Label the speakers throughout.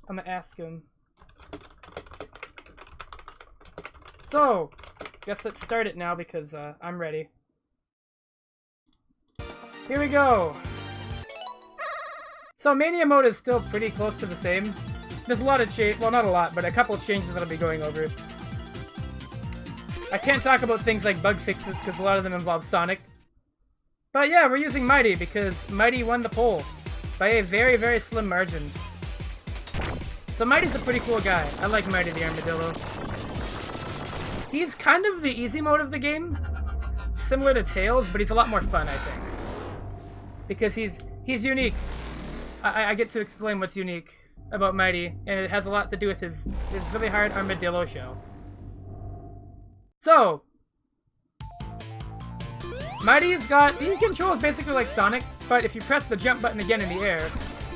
Speaker 1: I'm gonna ask him. So, guess let's start it now because I'm ready. Here we go. So Mania mode is still pretty close to the same. There's a lot of change, well not a lot, but a couple of changes that I'll be going over. I can't talk about things like bug fixes because a lot of them involve Sonic. But yeah, we're using Mighty because Mighty won the poll by a very, very slim margin. So Mighty's a pretty cool guy. I like Mighty the Armadillo. He's kind of the easy mode of the game, similar to Tails, but he's a lot more fun, I think. Because he's unique. I get to explain what's unique about Mighty, and it has a lot to do with his really hard armadillo shell. So, Mighty's got, he controls basically like Sonic, but if you press the jump button again in the air,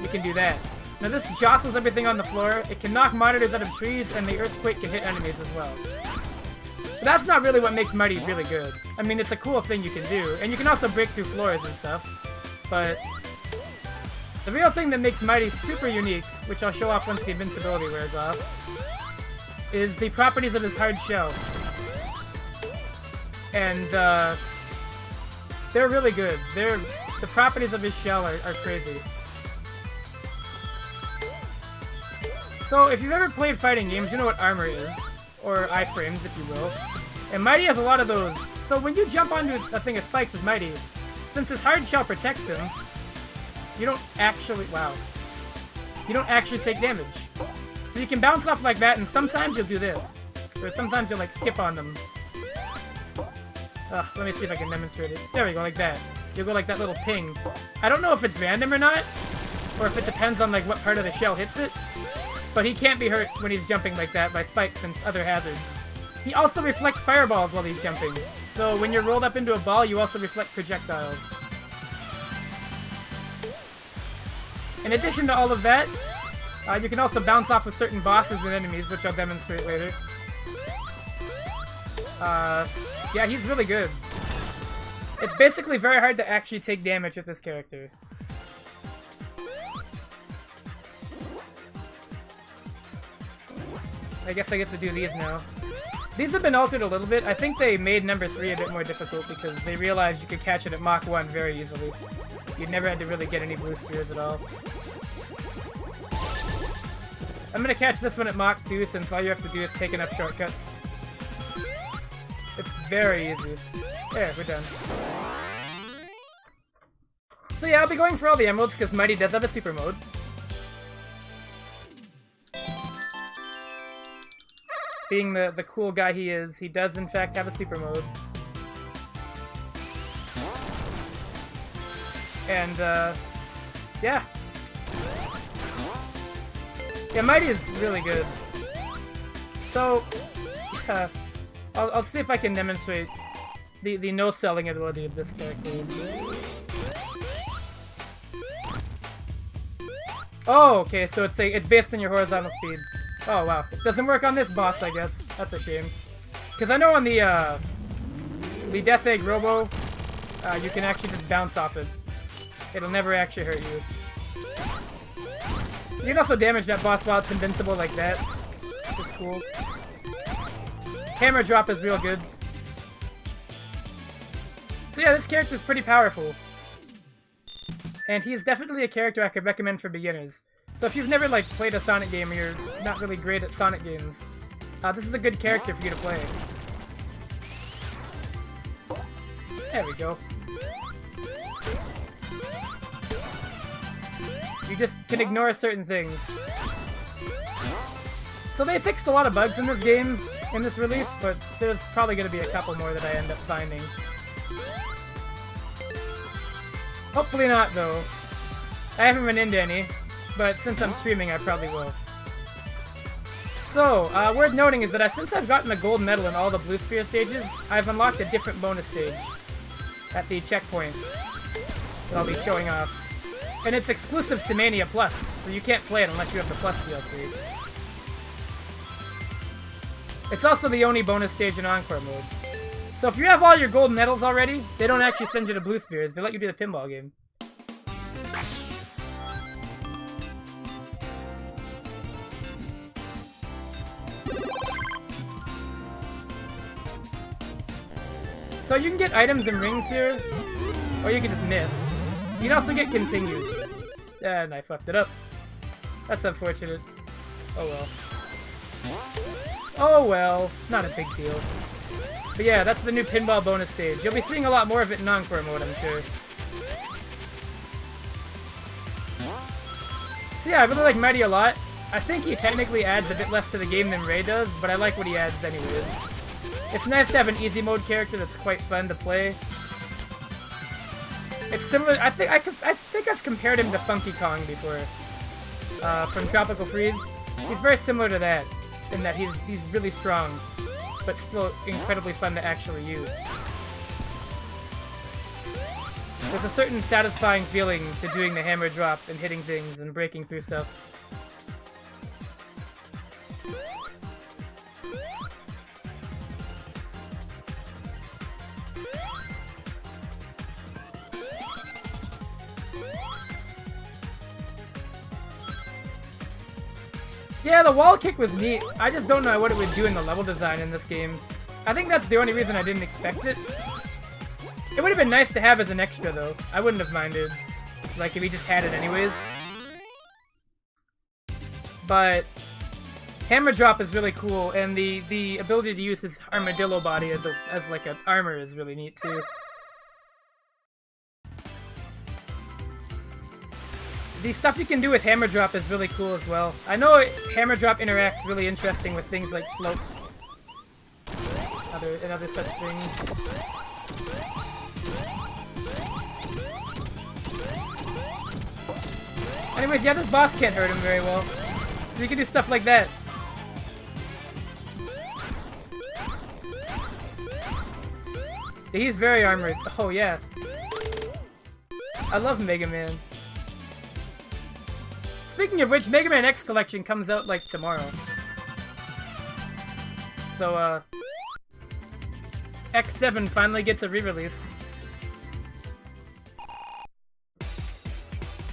Speaker 1: you can do that. Now this jostles everything on the floor, it can knock monitors out of trees, and the earthquake can hit enemies as well. But that's not really what makes Mighty really good. I mean, it's a cool thing you can do, and you can also break through floors and stuff, but the real thing that makes Mighty super unique, which I'll show off once the invincibility wears off, is the properties of his hard shell. And, they're really good. The properties of his shell are crazy. So, if you've ever played fighting games, you know what armor is. Or iframes, if you will. And Mighty has a lot of those. So when you jump onto a thing of spikes with Mighty, since his hard shell protects him, you don't actually... Wow. You don't actually take damage. So you can bounce off like that, and sometimes you'll do this. Or sometimes you'll, like, skip on them. Let me see if I can demonstrate it. There we go, like that. You'll go like that little ping. I don't know if it's random or not, or if it depends on, like, what part of the shell hits it. But he can't be hurt when he's jumping like that by spikes and other hazards. He also reflects fireballs while he's jumping. So when you're rolled up into a ball, you also reflect projectiles. In addition to all of that, you can also bounce off of certain bosses and enemies, which I'll demonstrate later. Yeah, he's really good. It's basically very hard to actually take damage with this character. I guess I get to do these now. These have been altered a little bit. I think they made number 3 a bit more difficult because they realized you could catch it at Mach 1 very easily. You never had to really get any blue spears at all. I'm gonna catch this one at Mach 2 since all you have to do is take enough shortcuts. It's very easy. There, we're done. So yeah, I'll be going for all the emeralds because Mighty does have a super mode. Being the cool guy he is, he does in fact have a super mode. And, yeah. Yeah, Mighty is really good. So, I'll see if I can demonstrate the no-selling ability of this character. Oh, okay, so it's based on your horizontal speed. Oh, wow. It doesn't work on this boss, I guess. That's a shame. Because I know on the Death Egg Robo, you can actually just bounce off it. It'll never actually hurt you. You can also damage that boss while it's invincible like that. Which is cool. Hammer drop is real good. So yeah, this character is pretty powerful. And he's definitely a character I could recommend for beginners. So if you've never, like, played a Sonic game or you're not really great at Sonic games, this is a good character for you to play. There we go. You just can ignore certain things. So they fixed a lot of bugs in this game, in this release, but there's probably going to be a couple more that I end up finding. Hopefully not, though. I haven't run into any. But since I'm streaming, I probably will. So, worth noting is that since I've gotten a gold medal in all the Blue Spear stages, I've unlocked a different bonus stage at the checkpoints that I'll be showing off. And it's exclusive to Mania Plus, so you can't play it unless you have the Plus DLC. It's also the only bonus stage in Encore mode. So if you have all your gold medals already, they don't actually send you to Blue Spears, they let you do the pinball game. So you can get items and rings here, or you can just miss. You can also get continues. And I fucked it up. That's unfortunate. Oh well. Oh well, not a big deal. But yeah, that's the new pinball bonus stage. You'll be seeing a lot more of it in Encore mode, I'm sure. So yeah, I really like Mighty a lot. I think he technically adds a bit less to the game than Ray does, but I like what he adds anyways. It's nice to have an easy mode character that's quite fun to play. It's similar. I think I've compared him to Funky Kong before, from Tropical Freeze. He's very similar to that, in that he's really strong, but still incredibly fun to actually use. There's a certain satisfying feeling to doing the hammer drop and hitting things and breaking through stuff. Yeah, the wall kick was neat. I just don't know what it would do in the level design in this game. I think that's the only reason I didn't expect it. It would have been nice to have as an extra, though. I wouldn't have minded, like, if he just had it anyways. But hammer drop is really cool, and the ability to use his armadillo body as like an armor is really neat too. The stuff you can do with hammer drop is really cool as well. I know hammer drop interacts really interesting with things like slopes, and other such things. Anyways, yeah, this boss can't hurt him very well, so you can do stuff like that. Yeah, he's very armored. Oh yeah, I love Mega Man. Speaking of which, Mega Man X Collection comes out, like, tomorrow. So, X7 finally gets a re-release.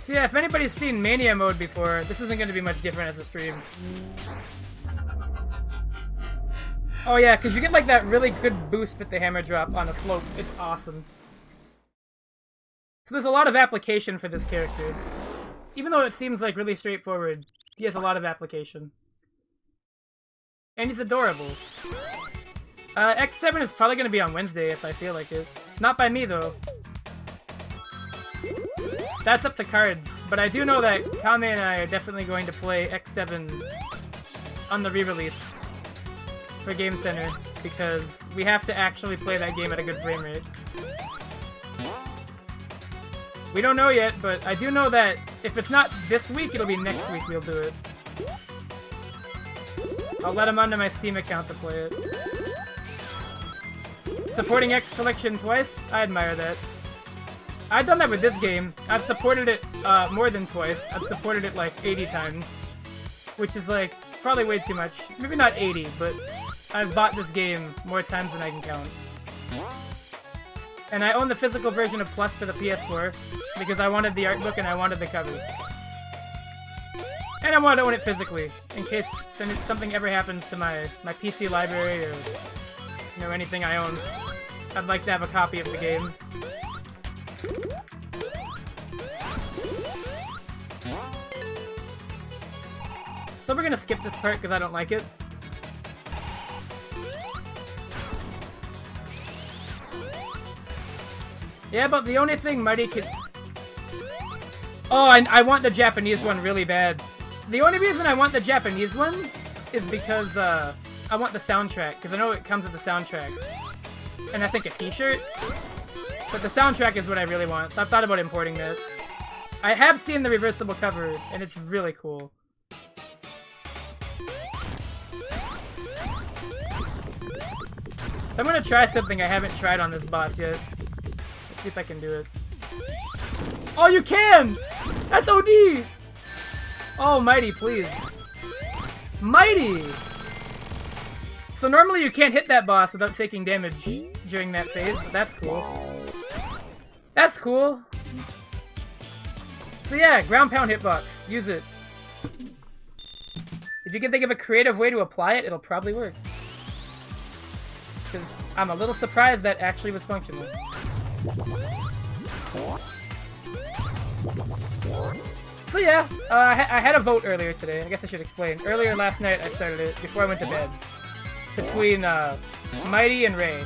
Speaker 1: So yeah, if anybody's seen Mania mode before, this isn't going to be much different as a stream. Oh yeah, because you get, like, that really good boost with the hammer drop on a slope. It's awesome. So there's a lot of application for this character. Even though it seems like really straightforward, he has a lot of application. And he's adorable. X7 is probably going to be on Wednesday if I feel like it. Not by me, though. That's up to cards. But I do know that Kame and I are definitely going to play X7 on the re-release for Game Center, because we have to actually play that game at a good frame rate. We don't know yet, but I do know that if it's not this week, it'll be next week we'll do it. I'll let him onto my Steam account to play it. Supporting X Collection twice? I admire that. I've done that with this game. I've supported it more than twice. I've supported it like 80 times. Which is like, probably way too much. Maybe not 80, but I've bought this game more times than I can count. And I own the physical version of Plus for the PS4, because I wanted the art book and I wanted the cover. And I wanted to own it physically, in case something ever happens to my PC library or, you know, anything I own. I'd like to have a copy of the game. So we're gonna skip this part because I don't like it. Yeah, but the only thing Mighty could... Oh, I want the Japanese one really bad. The only reason I want the Japanese one is because I want the soundtrack, because I know it comes with the soundtrack. And I think a t-shirt. But the soundtrack is what I really want. So I've thought about importing that. I have seen the reversible cover, and it's really cool. So I'm gonna try something I haven't tried on this boss yet. See if I can do it. Oh, you can! That's OD! Oh, Mighty, please. Mighty! So normally you can't hit that boss without taking damage during that phase, but that's cool. That's cool. So yeah, ground pound hitbox. Use it. If you can think of a creative way to apply it, it'll probably work. Because I'm a little surprised that actually was functional. So yeah, I had a vote earlier today. I guess I should explain. Earlier last night I started it, before I went to bed. Between Mighty and Ray.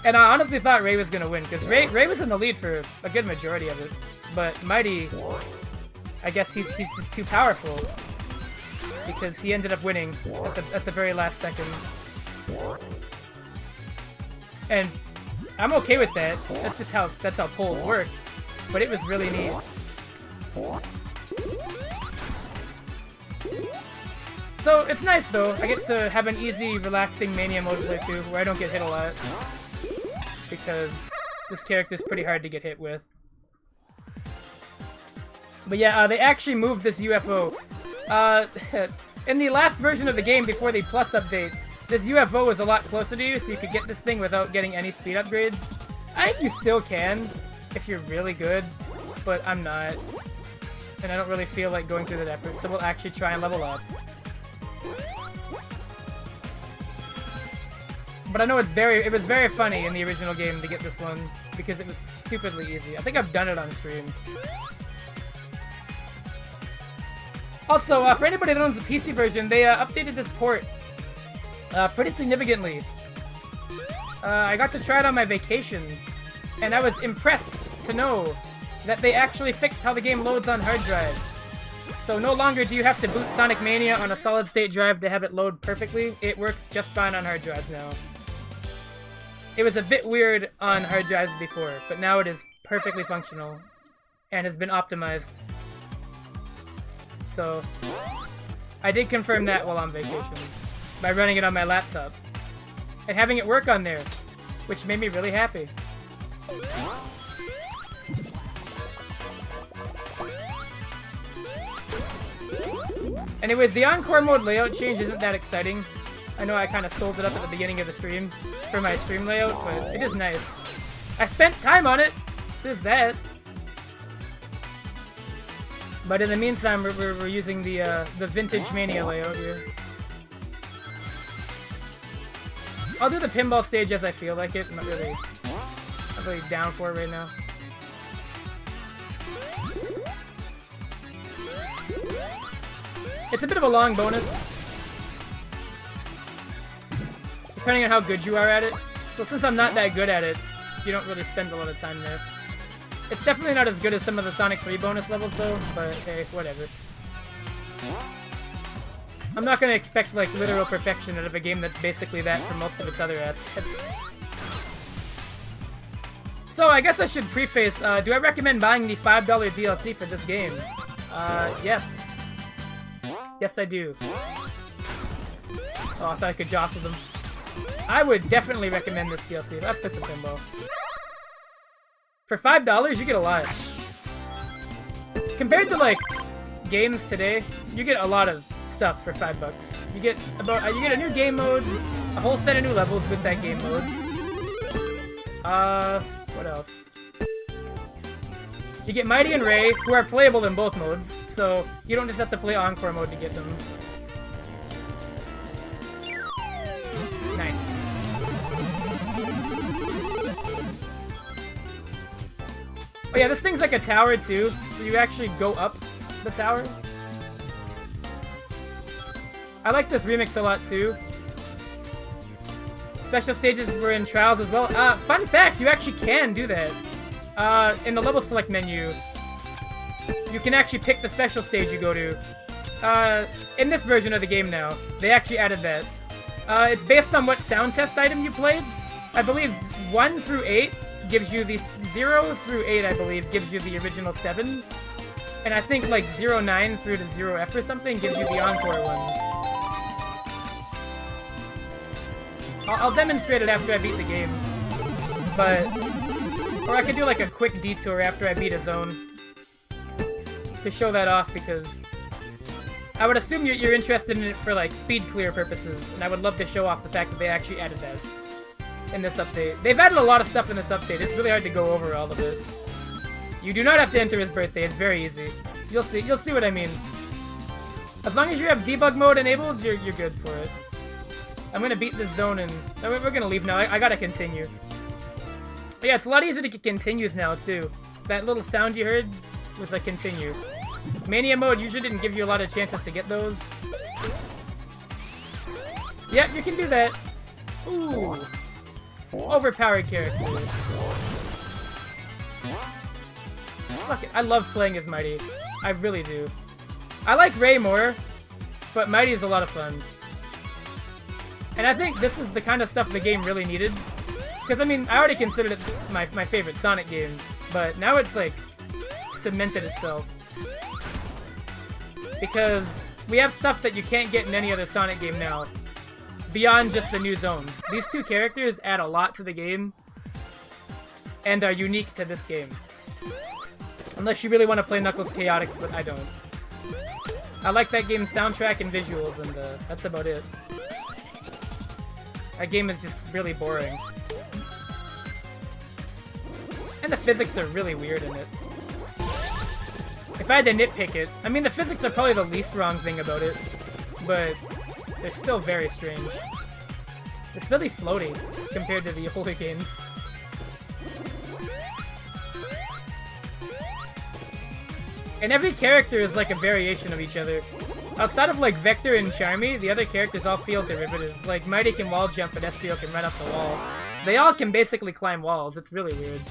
Speaker 1: And I honestly thought Ray was going to win, because Ray was in the lead for a good majority of it. But Mighty, I guess he's just too powerful. Because he ended up winning at the very last second. And I'm okay with that. That's how polls work. But it was really neat. So it's nice though. I get to have an easy, relaxing Mania mode playthrough where I don't get hit a lot. Because this character's pretty hard to get hit with. But yeah, they actually moved this UFO. In the last version of the game before the Plus update, this UFO was a lot closer to you, so you could get this thing without getting any speed upgrades. I think you still can, if you're really good, but I'm not. And I don't really feel like going through that effort, so we'll actually try and level up. But I know it was very funny in the original game to get this one, because it was stupidly easy. I think I've done it on stream. Also, for anybody that owns the PC version, they updated this port pretty significantly. I got to try it on my vacation, and I was impressed to know that they actually fixed how the game loads on hard drives. So no longer do you have to boot Sonic Mania on a solid-state drive to have it load perfectly. It works just fine on hard drives now. It was a bit weird on hard drives before, but now it is perfectly functional and has been optimized. So I did confirm that while on vacation by running it on my laptop and having it work on there, which made me really happy. Anyways, the Encore mode layout change isn't that exciting. I know I kind of sold it up at the beginning of the stream for my stream layout, but it is nice. I spent time on it! There's that. But in the meantime, we're using the vintage Mania layout here. I'll do the pinball stage as I feel like it. I'm not really down for it right now. It's a bit of a long bonus, depending on how good you are at it. So since I'm not that good at it, you don't really spend a lot of time there. It's definitely not as good as some of the Sonic 3 bonus levels though, but hey, whatever. I'm not gonna expect like literal perfection out of a game that's basically that for most of its other assets. So I guess I should preface, do I recommend buying the $5 DLC for this game? Yes. Yes, I do. Oh, I thought I could jostle them. I would definitely recommend this DLC. That's just a pinball. For $5, you get a lot. Compared to, like, games today, you get a lot of stuff for $5. You get a new game mode, a whole set of new levels with that game mode. What else? You get Mighty and Ray, who are playable in both modes, so you don't just have to play Encore mode to get them. Nice. Oh yeah, this thing's like a tower too, so you actually go up the tower. I like this remix a lot too. Special stages were in Trials as well. Fun fact, you actually can do that. In the level select menu, you can actually pick the special stage you go to. In this version of the game now, they actually added that. It's based on what sound test item you played. I believe 1 through 8 gives you the 0 through 8, I believe, gives you the original 7. And I think like 09 through to 0F or something gives you the Encore ones. I'll demonstrate it after I beat the game. Or I could do like a quick detour after I beat a zone to show that off, because I would assume you're interested in it for like speed clear purposes, and I would love to show off the fact that they actually added that in this update. They've added a lot of stuff in this update. It's really hard to go over all of it. You do not have to enter his birthday. It's very easy. You'll see what I mean. As long as you have debug mode enabled, you're good for it. I'm gonna beat this zone and we're gonna leave now. I gotta continue. But yeah, it's a lot easier to get continues now too. That little sound you heard was a continue. Mania mode usually didn't give you a lot of chances to get those. Yep, you can do that. Ooh. Overpowered character. Fuck it. I love playing as Mighty. I really do. I like Ray more, but Mighty is a lot of fun. And I think this is the kind of stuff the game really needed. Because, I mean, I already considered it my favorite Sonic game, but now it's, like, cemented itself. Because we have stuff that you can't get in any other Sonic game now, beyond just the new zones. These two characters add a lot to the game, and are unique to this game. Unless you really want to play Knuckles Chaotix, but I don't. I like that game's soundtrack and visuals, and that's about it. That game is just really boring. And the physics are really weird in it. If I had to nitpick it, I mean the physics are probably the least wrong thing about it, but they're still very strange. It's really floaty compared to the older games. And every character is like a variation of each other. Outside of like Vector and Charmy, the other characters all feel derivative. Like Mighty can wall jump and Espio can run up the wall. They all can basically climb walls. It's really weird.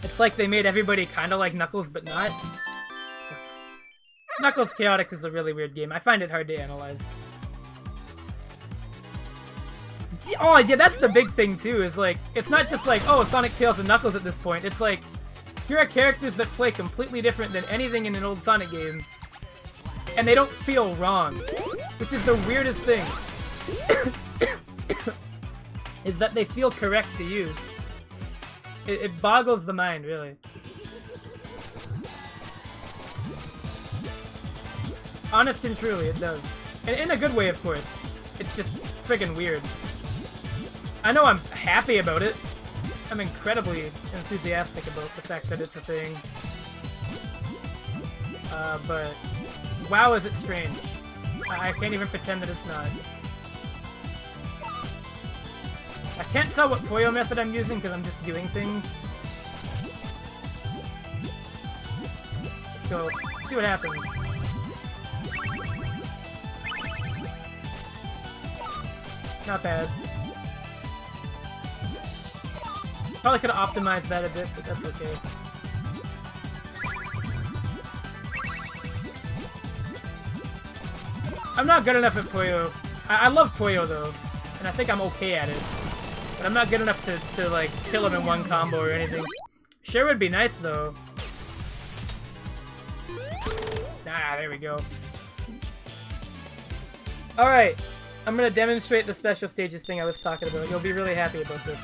Speaker 1: It's like they made everybody kind of like Knuckles, but not. Knuckles Chaotix is a really weird game. I find it hard to analyze. Oh, yeah, that's the big thing, too, is like, it's not just like, oh, Sonic, Tails, and Knuckles at this point. It's like, here are characters that play completely different than anything in an old Sonic game, and they don't feel wrong, which is the weirdest thing, is that they feel correct to use. It boggles the mind, really. Honest and truly, it does. And in a good way, of course. It's just friggin' weird. I know I'm happy about it. I'm incredibly enthusiastic about the fact that it's a thing. But wow, is it strange. I can't even pretend that it's not. I can't tell what Puyo method I'm using because I'm just doing things. Let's go. See what happens. Not bad. Probably could have optimized that a bit, but that's okay. I'm not good enough at Puyo. I love Puyo though, and I think I'm okay at it. But I'm not good enough to like kill him in one combo or anything. Sure would be nice though. Ah, there we go. Alright, I'm gonna demonstrate the special stages thing I was talking about. You'll be really happy about this.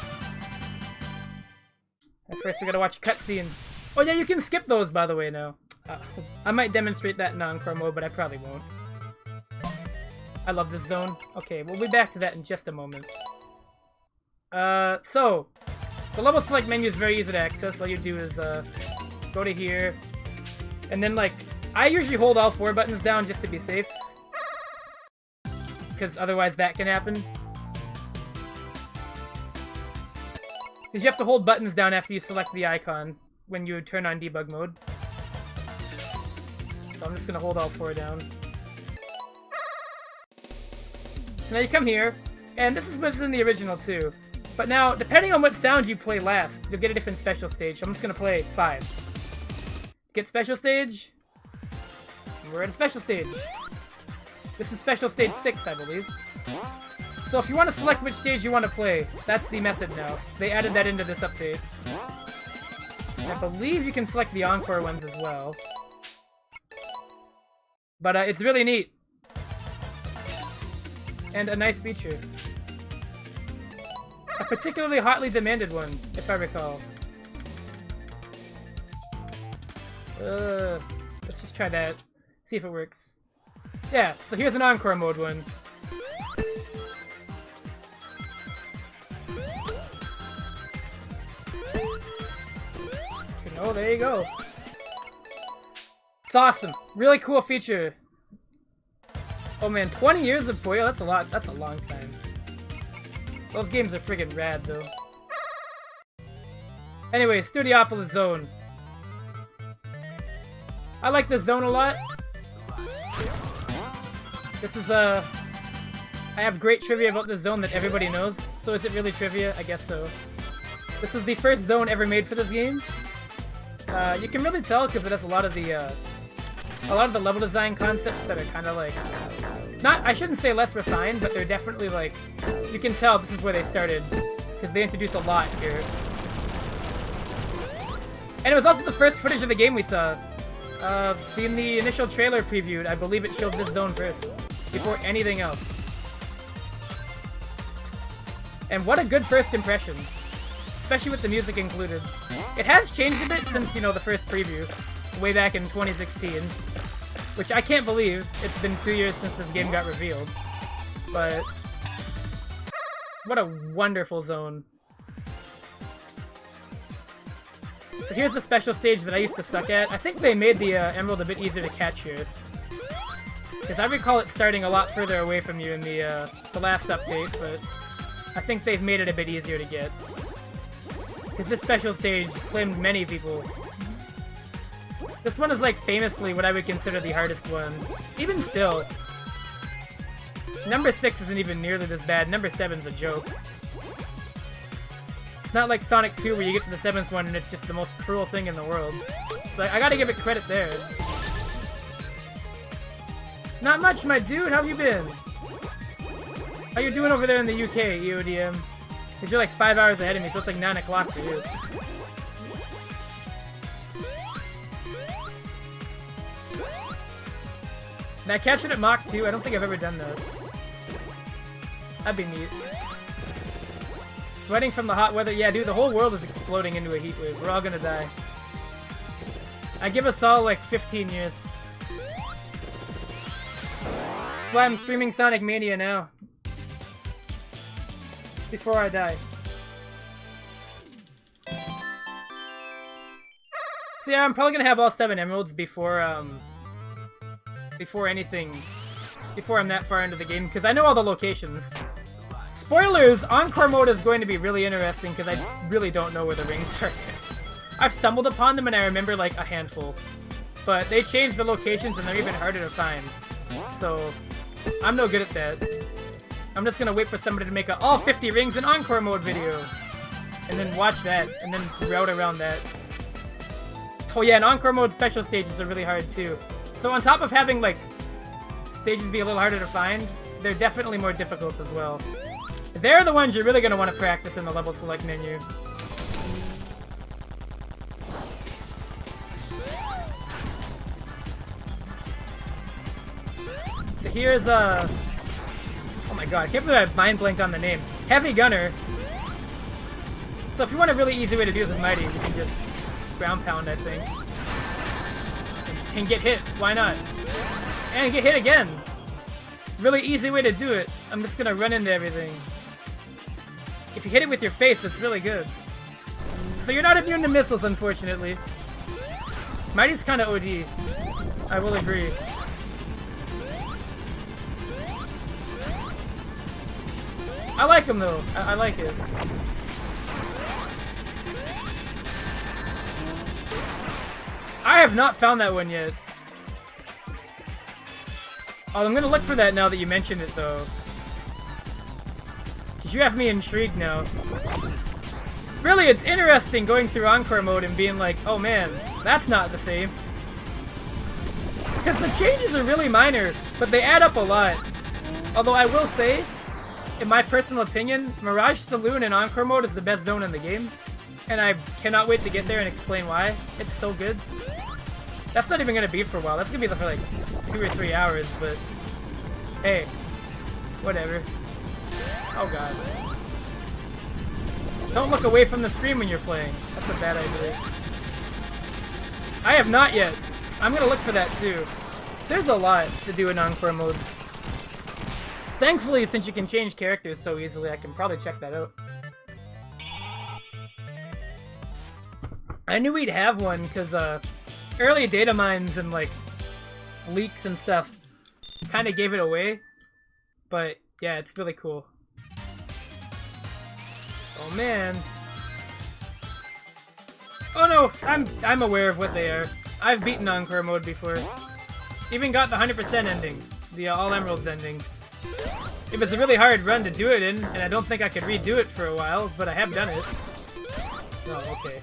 Speaker 1: At first we gotta watch cutscene. Oh yeah, you can skip those by the way now. I might demonstrate that in Encore mode, but I probably won't. I love this zone. Okay, we'll be back to that in just a moment. So, the level select menu is very easy to access. All you do is, go to here, and then, like, I usually hold all 4 buttons down just to be safe, because otherwise that can happen. Because you have to hold buttons down after you select the icon when you turn on debug mode. So I'm just gonna hold all 4 down. So now you come here, and this is what's in the original too. But now, depending on what sound you play last, you'll get a different special stage. So I'm just gonna play 5. Get special stage. We're at a special stage. This is special stage 6, I believe. So if you want to select which stage you want to play, that's the method now. They added that into this update. I believe you can select the Encore ones as well. But it's really neat. And a nice feature. A particularly hotly demanded one, if I recall. Let's just try that. See if it works. Yeah, so here's an Encore mode one. Oh, there you go. It's awesome. Really cool feature. Oh man, 20 years of Puyo? That's a lot. That's a long time. Those games are friggin' rad, though. Anyway, Studiopolis Zone. I like this zone a lot. This is, I have great trivia about this zone that everybody knows. So is it really trivia? I guess so. This was the first zone ever made for this game. You can really tell because it has a lot of the level design concepts that are kind of like, I shouldn't say less refined, but they're definitely like, you can tell this is where they started because they introduce a lot here. And it was also the first footage of the game we saw. In the initial trailer previewed, I believe it showed this zone first, before anything else. And what a good first impression. Especially with the music included. It has changed a bit since, you know, the first preview, way back in 2016. Which I can't believe. It's been 2 years since this game got revealed. But what a wonderful zone. So here's the special stage that I used to suck at. I think they made the emerald a bit easier to catch here. Because I recall it starting a lot further away from you in the last update, but I think they've made it a bit easier to get. Because this special stage claimed many people. This one is like famously what I would consider the hardest one. Even still. Number 6 isn't even nearly this bad. Number 7's a joke. It's not like Sonic 2 where you get to the 7th one and it's just the most cruel thing in the world. So I gotta give it credit there. Not much, my dude. How have you been? How you doing over there in the UK, EODM? Because you're like 5 hours ahead of me, so it's like 9 o'clock for you. Can I catch it at Mach 2? I don't think I've ever done that. That'd be neat. Sweating from the hot weather. Yeah, dude, the whole world is exploding into a heat wave. We're all gonna die. I give us all like 15 years. That's why I'm streaming Sonic Mania now. Before I die. So yeah, I'm probably gonna have all 7 emeralds before I'm that far into the game, because I know all the locations. Spoilers! Encore mode is going to be really interesting, because I really don't know where the rings are. I've stumbled upon them and I remember like a handful. But they changed the locations and they're even harder to find. So, I'm no good at that. I'm just gonna wait for somebody to make a all 50 rings in Encore mode video. And then watch that, and then route around that. Oh yeah, and Encore mode special stages are really hard too. So on top of having like stages be a little harder to find, they're definitely more difficult as well. They're the ones you're really gonna want to practice in the level select menu. So here's oh my god, I can't believe I mind blanked on the name. Heavy Gunner. So if you want a really easy way to do this with Mighty, you can just ground pound, I think. And get hit, why not? And get hit again! Really easy way to do it. I'm just gonna run into everything. If you hit it with your face, it's really good. So you're not immune to missiles, unfortunately. Mighty's kinda OD. I will agree. I like him though. I like it. I have not found that one yet. Oh, I'm gonna look for that now that you mentioned it though. Because you have me intrigued now. Really, it's interesting going through Encore mode and being like, oh man, that's not the same. Because the changes are really minor, but they add up a lot. Although I will say, in my personal opinion, Mirage Saloon in Encore mode is the best zone in the game. And I cannot wait to get there and explain why. It's so good. That's not even going to be for a while. That's going to be for like 2 or 3 hours, but hey, whatever. Oh god. Don't look away from the screen when you're playing. That's a bad idea. I have not yet. I'm going to look for that too. There's a lot to do in Encore mode. Thankfully, since you can change characters so easily, I can probably check that out. I knew we'd have one, because early data mines and like leaks and stuff kind of gave it away. But yeah, it's really cool. Oh man. Oh no, I'm aware of what they are. I've beaten Encore mode before. Even got the 100% ending, the All Emeralds ending. It was a really hard run to do it in, and I don't think I could redo it for a while, but I have done it. Oh, okay.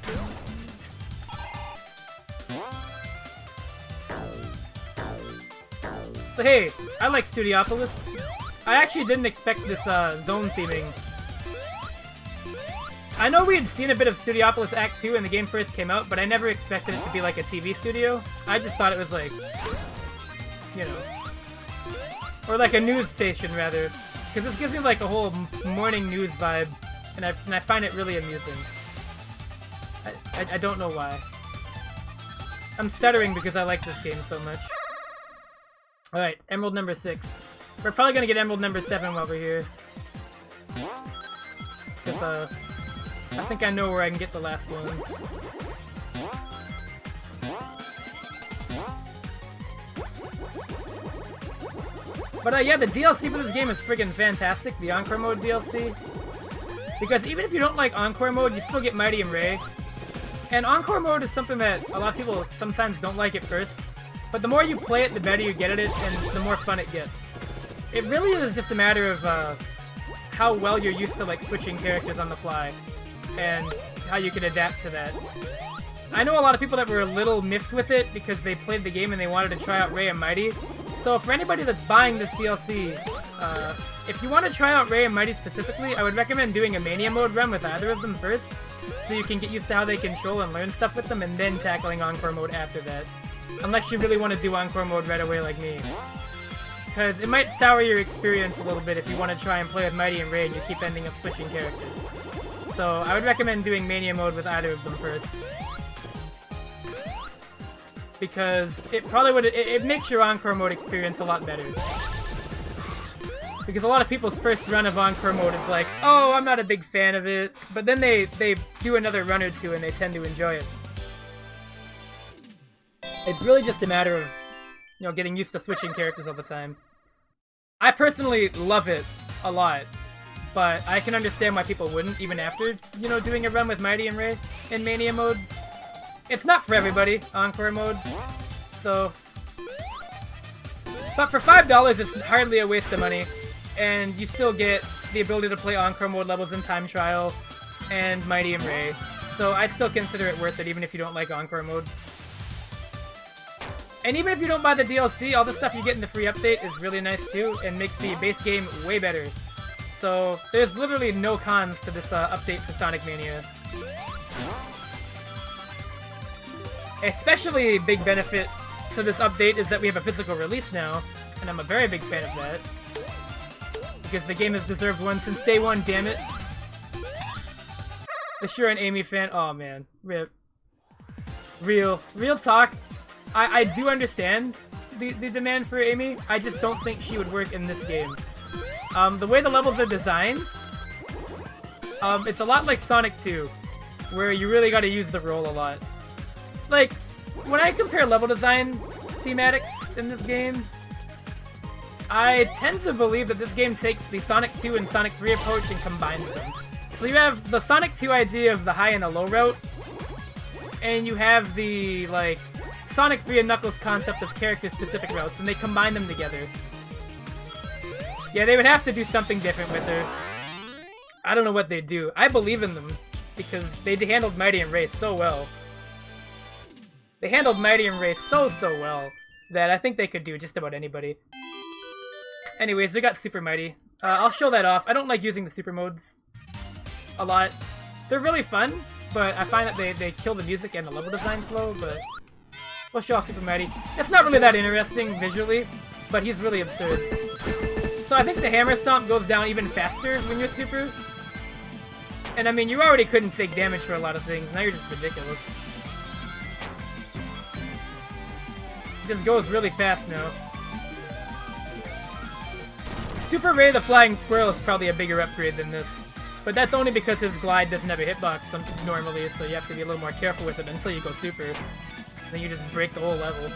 Speaker 1: So hey, I like Studiopolis. I actually didn't expect this zone theming. I know we had seen a bit of Studiopolis Act 2 when the game first came out, but I never expected it to be like a TV studio. I just thought it was like, you know, or like a news station rather, because this gives me like a whole morning news vibe, and I find it really amusing. I don't know why. I'm stuttering because I like this game so much. Alright, Emerald number 6. We're probably gonna get Emerald number 7 while we're here. Because, I think I know where I can get the last one. But, yeah, the DLC for this game is friggin' fantastic, the Encore Mode DLC. Because even if you don't like Encore Mode, you still get Mighty and Ray. And Encore Mode is something that a lot of people sometimes don't like at first. But the more you play it, the better you get at it, and the more fun it gets. It really is just a matter of how well you're used to like switching characters on the fly, and how you can adapt to that. I know a lot of people that were a little miffed with it because they played the game and they wanted to try out Ray and Mighty. So for anybody that's buying this DLC, if you want to try out Ray and Mighty specifically, I would recommend doing a Mania mode run with either of them first, so you can get used to how they control and learn stuff with them, and then tackling Encore mode after that. Unless you really want to do Encore mode right away like me. Because it might sour your experience a little bit if you want to try and play with Mighty and Ray and you keep ending up switching characters. So I would recommend doing Mania mode with either of them first. Because it probably would, it makes your Encore mode experience a lot better. Because a lot of people's first run of Encore mode is like, oh, I'm not a big fan of it. But then they do another run or two and they tend to enjoy it. It's really just a matter of, you know, getting used to switching characters all the time. I personally love it a lot, but I can understand why people wouldn't, even after, you know, doing a run with Mighty and Ray in Mania mode. It's not for everybody, Encore mode, so... But for $5, it's hardly a waste of money, and you still get the ability to play Encore mode levels in Time Trial and Mighty and Ray, so I still consider it worth it even if you don't like Encore mode. And even if you don't buy the DLC, all the stuff you get in the free update is really nice too, and makes the base game way better. So there's literally no cons to this update for Sonic Mania. Especially a big benefit to this update is that we have a physical release now, and I'm a very big fan of that. Because the game has deserved one since day one, damn it. If you're an Amy fan, oh man, rip. Real talk. I do understand the demand for Amy, I just don't think she would work in this game. The way the levels are designed, it's a lot like Sonic 2, where you really gotta use the roll a lot. Like, when I compare level design thematics in this game, I tend to believe that this game takes the Sonic 2 and Sonic 3 approach and combines them. So you have the Sonic 2 idea of the high and the low route, and you have the, like, Sonic 3 and Knuckles concept of character-specific routes, and they combine them together. Yeah, they would have to do something different with her. I don't know what they'd do. I believe in them, because they handled Mighty and Ray so well. They handled Mighty and Ray so well, that I think they could do just about anybody. Anyways, we got Super Mighty. I'll show that off. I don't like using the super modes a lot. They're really fun, but I find that they kill the music and the level design flow, but... We'll show off Super Mighty. It's not really that interesting visually, but he's really absurd. So I think the Hammer Stomp goes down even faster when you're Super. And I mean, you already couldn't take damage for a lot of things, now you're just ridiculous. It just goes really fast now. Super Ray the Flying Squirrel is probably a bigger upgrade than this. But that's only because his glide doesn't have a hitbox normally, so you have to be a little more careful with it until you go Super. Then you just break the whole level.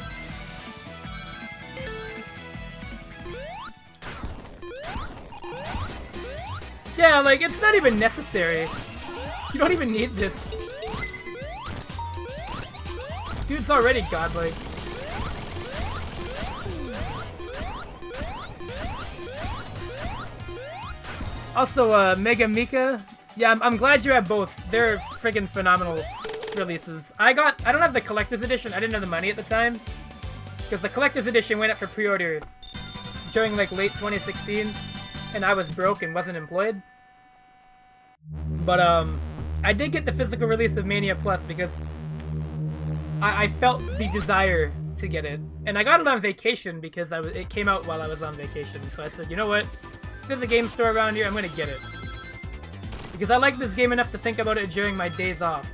Speaker 1: Yeah, like, it's not even necessary. You don't even need this. Dude's already godlike. Also, Mega Mika. Yeah, I'm glad you have both. They're friggin' phenomenal releases. I don't have the collector's edition. I didn't have the money at the time. Because the collector's edition went up for pre-order during, like, late 2016. And I was broke and wasn't employed. But, I did get the physical release of Mania Plus because I felt the desire to get it. And I got it on vacation because it came out while I was on vacation. So I said, you know what? There's a game store around here, I'm gonna get it. Because I like this game enough to think about it during my days off.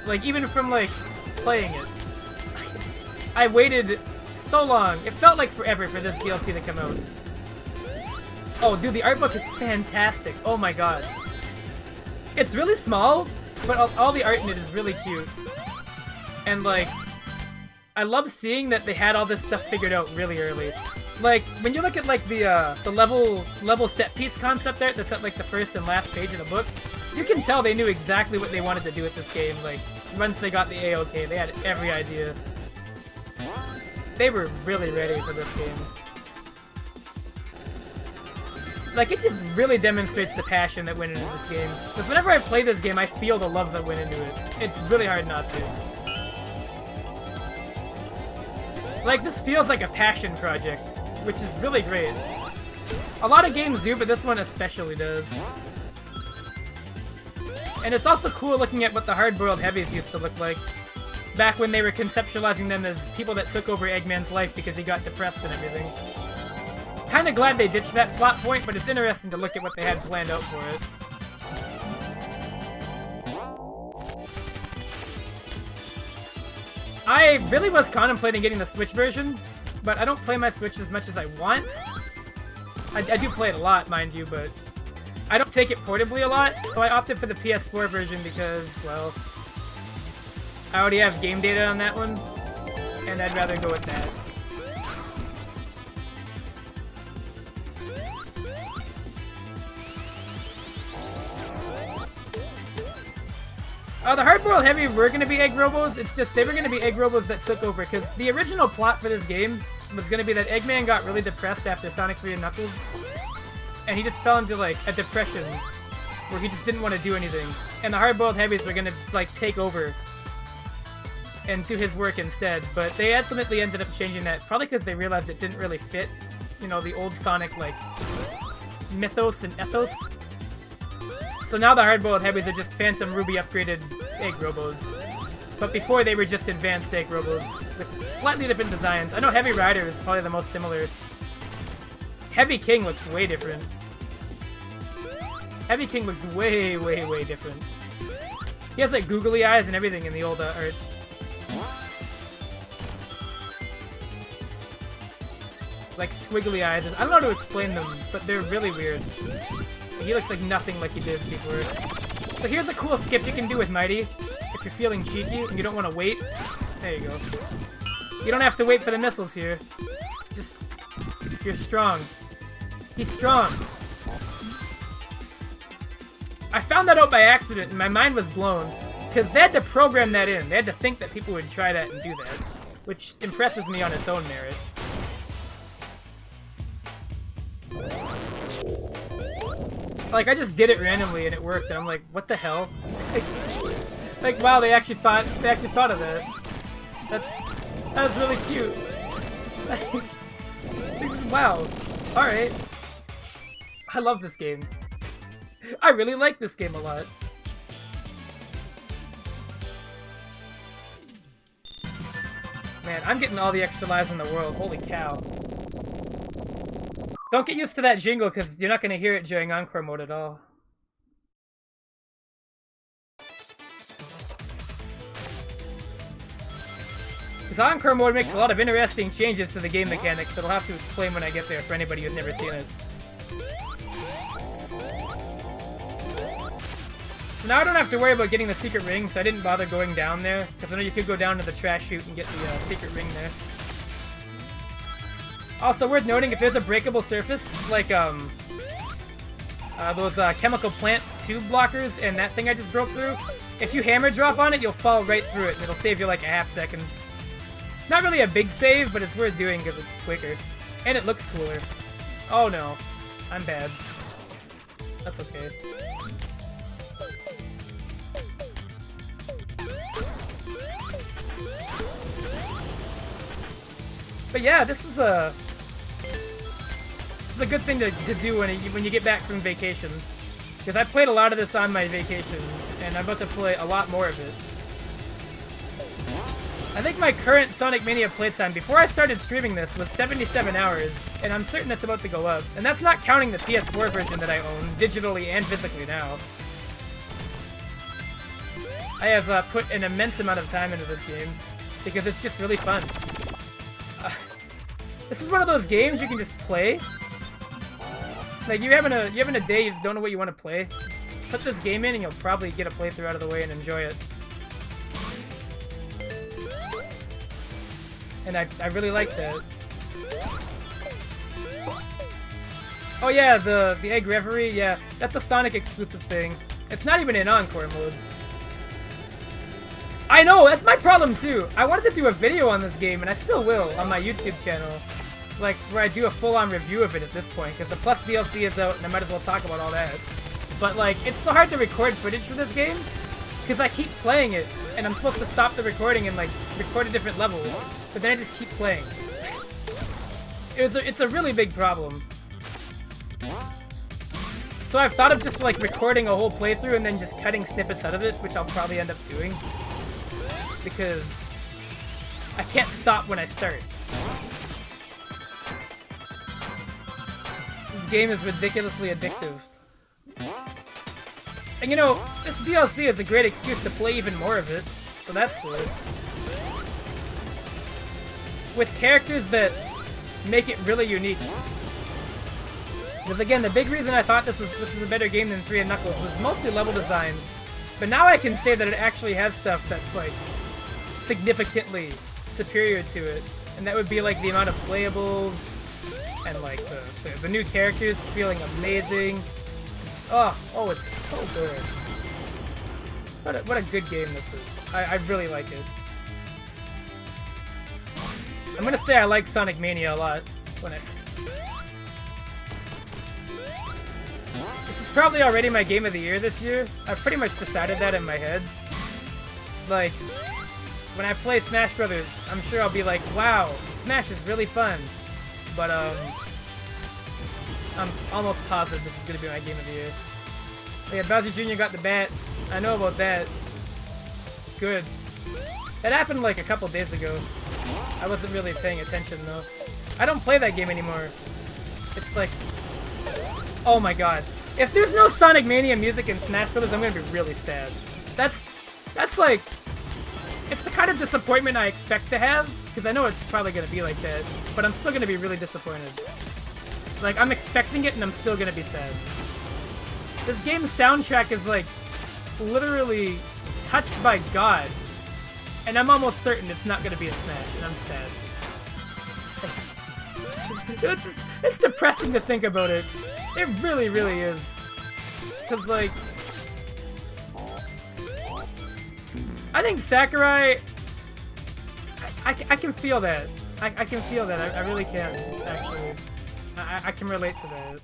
Speaker 1: Like, even from, like, playing it. I waited so long. It felt like forever for this DLC to come out. Oh, dude, the art book is fantastic. Oh my god. It's really small, but all the art in it is really cute. And, like, I love seeing that they had all this stuff figured out really early. Like, when you look at, like, the level set piece concept art that's at, like, the first and last page of the book, you can tell they knew exactly what they wanted to do with this game. Like, once they got the AOK, they had every idea. They were really ready for this game. Like, it just really demonstrates the passion that went into this game. Because whenever I play this game, I feel the love that went into it. It's really hard not to. Like, this feels like a passion project, which is really great. A lot of games do, but this one especially does. And it's also cool looking at what the hard-boiled heavies used to look like. Back when they were conceptualizing them as people that took over Eggman's life because he got depressed and everything. Kinda glad they ditched that plot point, but it's interesting to look at what they had planned out for it. I really was contemplating getting the Switch version, but I don't play my Switch as much as I want. I do play it a lot, mind you, but I don't take it portably a lot, so I opted for the PS4 version because, well, I already have game data on that one, and I'd rather go with that. The hard-boiled heavy were going to be egg robos, it's just they were going to be egg robos that took over, because the original plot for this game was going to be that Eggman got really depressed after Sonic 3 and Knuckles, and he just fell into, like, a depression, where he just didn't want to do anything, and the hard-boiled heavies were going to, like, take over and do his work instead, but they ultimately ended up changing that, probably because they realized it didn't really fit, you know, the old Sonic, like, mythos and ethos. So now the hard-boiled heavies are just Phantom Ruby upgraded egg robos. But before they were just advanced egg robos with slightly different designs. I know Heavy Rider is probably the most similar. Heavy King looks way different. Heavy King looks way, way, way different. He has like googly eyes and everything in the old art. Like squiggly eyes. I don't know how to explain them, but they're really weird. He looks like nothing like he did before. So here's a cool skip you can do with Mighty. If you're feeling cheeky and you don't want to wait. There you go. You don't have to wait for the missiles here. Just, you're strong. He's strong. I found that out by accident and my mind was blown. Because they had to program that in. They had to think that people would try that and do that. Which impresses me on its own merit. Like, I just did it randomly and it worked, and I'm like, what the hell? Like, wow, they actually thought of that. That was really cute. Wow. Alright. I love this game. I really like this game a lot. Man, I'm getting all the extra lives in the world. Holy cow. Don't get used to that jingle, because you're not going to hear it during Encore mode at all. Because Encore mode makes a lot of interesting changes to the game mechanics that I'll have to explain when I get there for anybody who's never seen it. So now I don't have to worry about getting the secret ring, so I didn't bother going down there, because I know you could go down to the trash chute and get the secret ring there. Also worth noting, if there's a breakable surface, like those chemical plant tube blockers and that thing I just broke through, if you hammer drop on it, you'll fall right through it and it'll save you like a half second. Not really a big save, but it's worth doing because it's quicker. And it looks cooler. Oh no, I'm bad. That's okay. But yeah, this is a good thing to do when you get back from vacation. Because I played a lot of this on my vacation, and I'm about to play a lot more of it. I think my current Sonic Mania playtime before I started streaming this was 77 hours, and I'm certain it's about to go up. And that's not counting the PS4 version that I own, digitally and physically now. I have put an immense amount of time into this game, because it's just really fun. This is one of those games you can just play. Like, you're having a day, you just don't know what you want to play. Put this game in and you'll probably get a playthrough out of the way and enjoy it. And I really like that. Oh yeah, the Egg Reverie, yeah, that's a Sonic exclusive thing. It's not even in Encore mode. I know, that's my problem too. I wanted to do a video on this game, and I still will, on my YouTube channel. Like, where I do a full-on review of it at this point, because the Plus DLC is out, and I might as well talk about all that. But, like, it's so hard to record footage for this game, because I keep playing it, and I'm supposed to stop the recording and, like, record a different level, but then I just keep playing. It's a really big problem. So I've thought of just, like, recording a whole playthrough and then just cutting snippets out of it, which I'll probably end up doing. Because I can't stop when I start. This game is ridiculously addictive. And you know, this DLC is a great excuse to play even more of it, so that's cool. With characters that make it really unique. Because again, the big reason I thought this was a better game than 3 and Knuckles was mostly level design. But now I can say that it actually has stuff that's like significantly superior to it. And that would be like the amount of playables and like the new characters feeling amazing. Oh, it's so good. What a good game this is. I really like it. I'm gonna say I like Sonic Mania a lot. This is probably already my game of the year this year. I've pretty much decided that in my head. Like, when I play Smash Brothers, I'm sure I'll be like, wow, Smash is really fun. But, I'm almost positive this is gonna be my game of the year. Oh yeah, Bowser Jr. got the bat. I know about that. Good. That happened like a couple days ago. I wasn't really paying attention though. I don't play that game anymore. It's like... Oh my god. If there's no Sonic Mania music in Smash Brothers, I'm gonna be really sad. That's like... It's the kind of disappointment I expect to have, because I know it's probably gonna be like that, but I'm still gonna be really disappointed. Like, I'm expecting it and I'm still gonna be sad. This game's soundtrack is like, literally touched by God. And I'm almost certain it's not gonna be in Smash, and I'm sad. It's depressing to think about it. It really, really is. Cause like... I think Sakurai... I can feel that. I can feel that. I really can, actually. I can relate to that.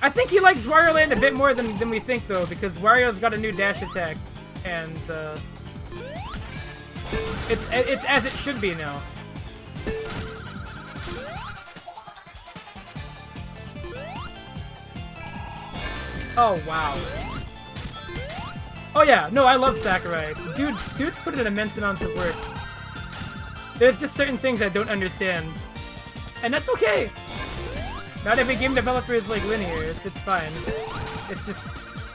Speaker 1: I think he likes Wario Land a bit more than we think, though, because Wario's got a new dash attack, and it's as it should be now. Oh wow. Oh yeah, no, I love Sakurai. Dude's put in immense amounts of work. There's just certain things I don't understand, and that's okay. Not every game developer is like linear, it's fine. It's just,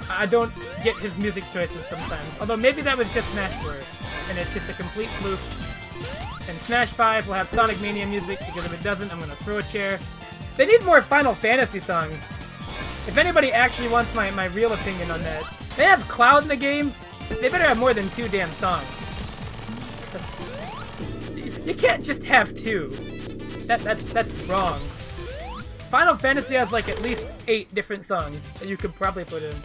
Speaker 1: I don't get his music choices sometimes. Although maybe that was just Smash 4, and it's just a complete fluke. And Smash 5 will have Sonic Mania music, because if it doesn't, I'm gonna throw a chair. They need more Final Fantasy songs. If anybody actually wants my real opinion on that. They have Cloud in the game, they better have more than 2 damn songs. You can't just have 2. That's wrong. Final Fantasy has like at least 8 different songs that you could probably put in.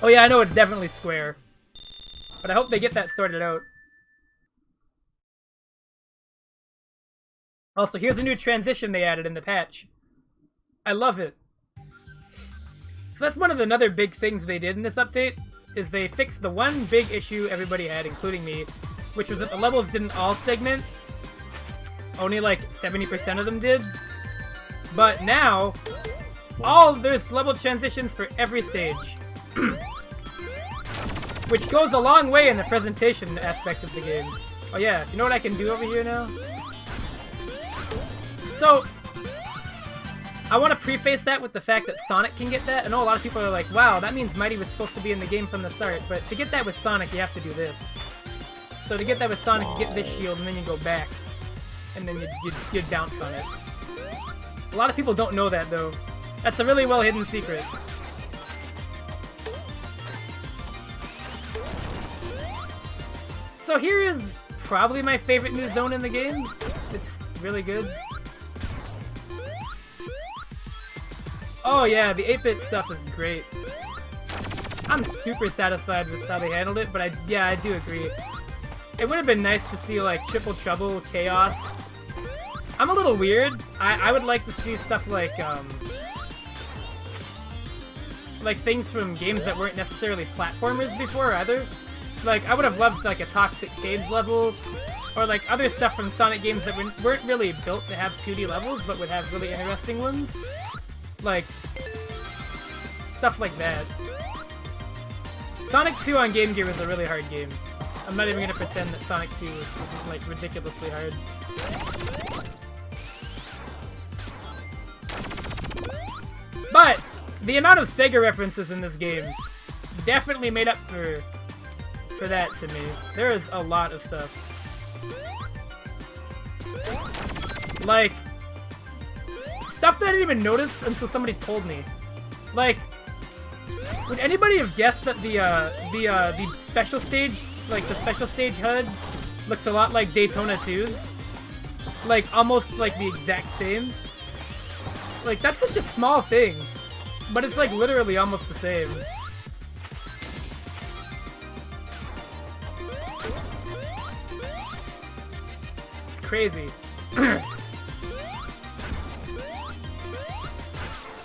Speaker 1: Oh yeah, I know it's definitely Square. But I hope they get that sorted out. Also, here's a new transition they added in the patch. I love it. So that's one of the other big things they did in this update, is they fixed the one big issue everybody had, including me, which was that the levels didn't all segment. Only like 70% of them did. But now, there's level transitions for every stage. Which goes a long way in the presentation aspect of the game. Oh yeah, you know what I can do over here now? So, I want to preface that with the fact that Sonic can get that. I know a lot of people are like, wow, that means Mighty was supposed to be in the game from the start. But to get that with Sonic, you have to do this. So to get that with Sonic, you get this shield, and then you go back. And then you bounce on it. A lot of people don't know that, though. That's a really well-hidden secret. So here is probably my favorite new zone in the game. It's really good. Oh yeah, the 8-bit stuff is great. I'm super satisfied with how they handled it, but I do agree. It would have been nice to see like Triple Trouble, Chaos. I'm a little weird. I would like to see stuff like things from games that weren't necessarily platformers before either. Like, I would have loved like a Toxic Caves level, or like other stuff from Sonic games that weren't really built to have 2D levels, but would have really interesting ones. Like, stuff like that. Sonic 2 on Game Gear was a really hard game. I'm not even gonna pretend that Sonic 2 was like ridiculously hard. But the amount of Sega references in this game definitely made up for that to me. There is a lot of stuff. Like, stuff that I didn't even notice until somebody told me. Like, would anybody have guessed that the special stage, like the special stage HUD, looks a lot like Daytona 2's? Like, almost like the exact same? Like, that's such a small thing. But it's like literally almost the same. It's crazy.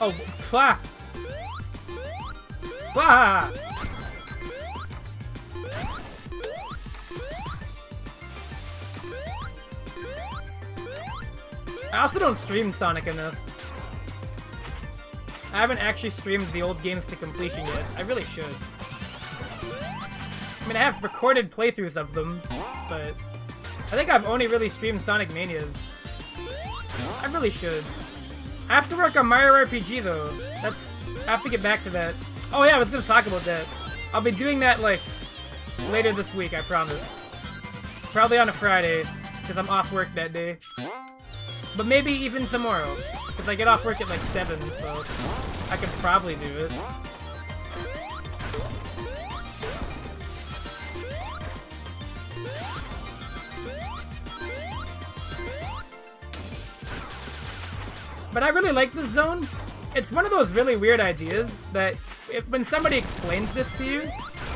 Speaker 1: Oh, plah! Plah! I also don't stream Sonic enough. I haven't actually streamed the old games to completion yet. I really should. I mean, I have recorded playthroughs of them, but I think I've only really streamed Sonic Manias. I really should. I have to work on Mario RPG though. I have to get back to that. Oh yeah, I was gonna talk about that. I'll be doing that like later this week, I promise. Probably on a Friday, because I'm off work that day. But maybe even tomorrow, because I get off work at like 7, so I could probably do it. But I really like this zone. It's one of those really weird ideas that when somebody explains this to you,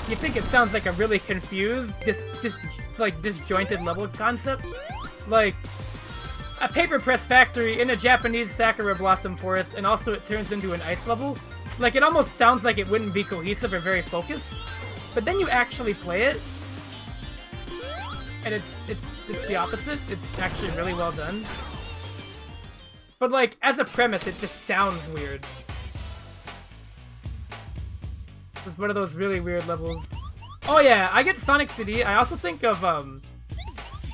Speaker 1: you think it sounds like a really confused, disjointed level concept. Like, a paper press factory in a Japanese Sakura Blossom forest, and also it turns into an ice level. Like, it almost sounds like it wouldn't be cohesive or very focused. But then you actually play it, and it's the opposite. It's actually really well done. But like, as a premise, it just sounds weird. It's one of those really weird levels. Oh yeah, I get Sonic CD. I also think of, a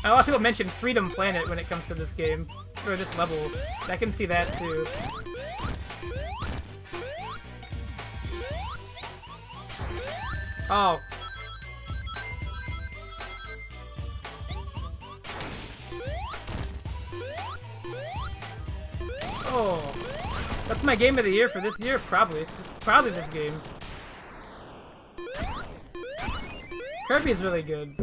Speaker 1: lot of people mention Freedom Planet when it comes to this game, or this level. I can see that too. Oh. Oh. That's my game of the year for this year, probably. It's probably this game. Kirby's really good.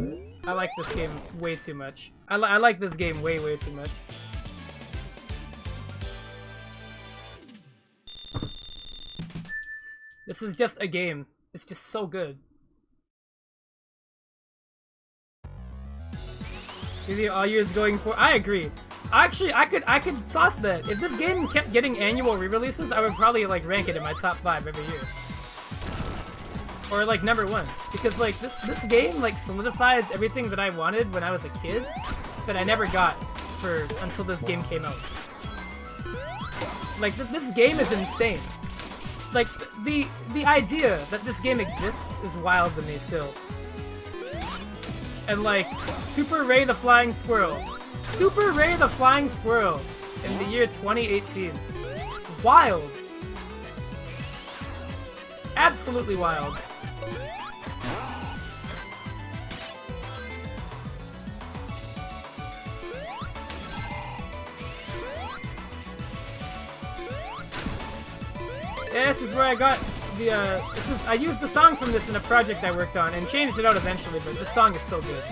Speaker 1: I like this game way too much. I like this game way too much. This is just a game. It's just so good. Maybe all years going for. I agree. Actually, I could sauce that. If this game kept getting annual re-releases, I would probably like rank it in my top 5 every year. Or like #1. Because like this game like solidifies everything that I wanted when I was a kid that I never got until this game came out. Like this game is insane. Like the idea that this game exists is wild to me still. And like Super Ray the Flying Squirrel. Super Ray the Flying Squirrel in the year 2018. Wild. Absolutely wild. Yeah, this is where I got the, I used the song from this in a project I worked on and changed it out eventually, but this song is so good.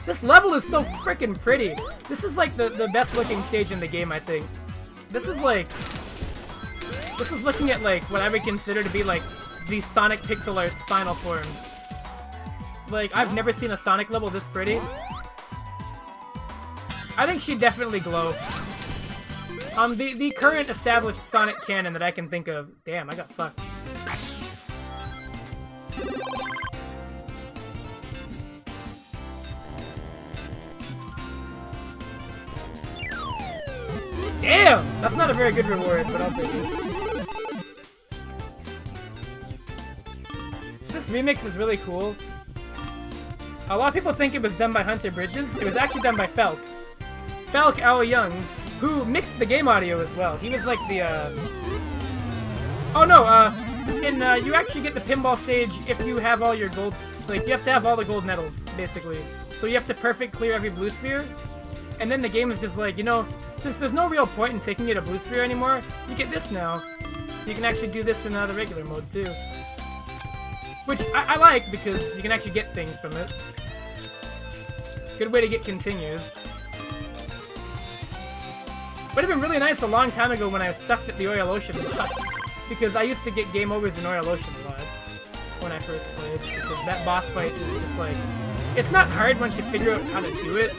Speaker 1: This level is so freaking pretty. This is like the best looking stage in the game, I think. This is looking at like what I would consider to be like the Sonic pixel art's final form. Like, I've never seen a Sonic level this pretty. I think she'd definitely glow. The current established Sonic canon that I can think of. Damn, I got fucked. Damn! That's not a very good reward, but I'll take it. So this remix is really cool. A lot of people think it was done by Hunter Bridges. It was actually done by Felk. Felk Ao-Young, who mixed the game audio as well. He was like the, Oh no, you actually get the pinball stage if you have all your gold... Like, you have to have all the gold medals, basically. So you have to perfect clear every blue sphere. And then the game is just like, you know, since there's no real point in taking you to blue sphere anymore, you get this now. So you can actually do this in the regular mode, too. Which I like, because you can actually get things from it. Good way to get continues. Would have been really nice a long time ago when I sucked at the Oil Ocean boss, because I used to get game overs in Oil Ocean a lot when I first played, because that boss fight is just like... It's not hard once you figure out how to do it,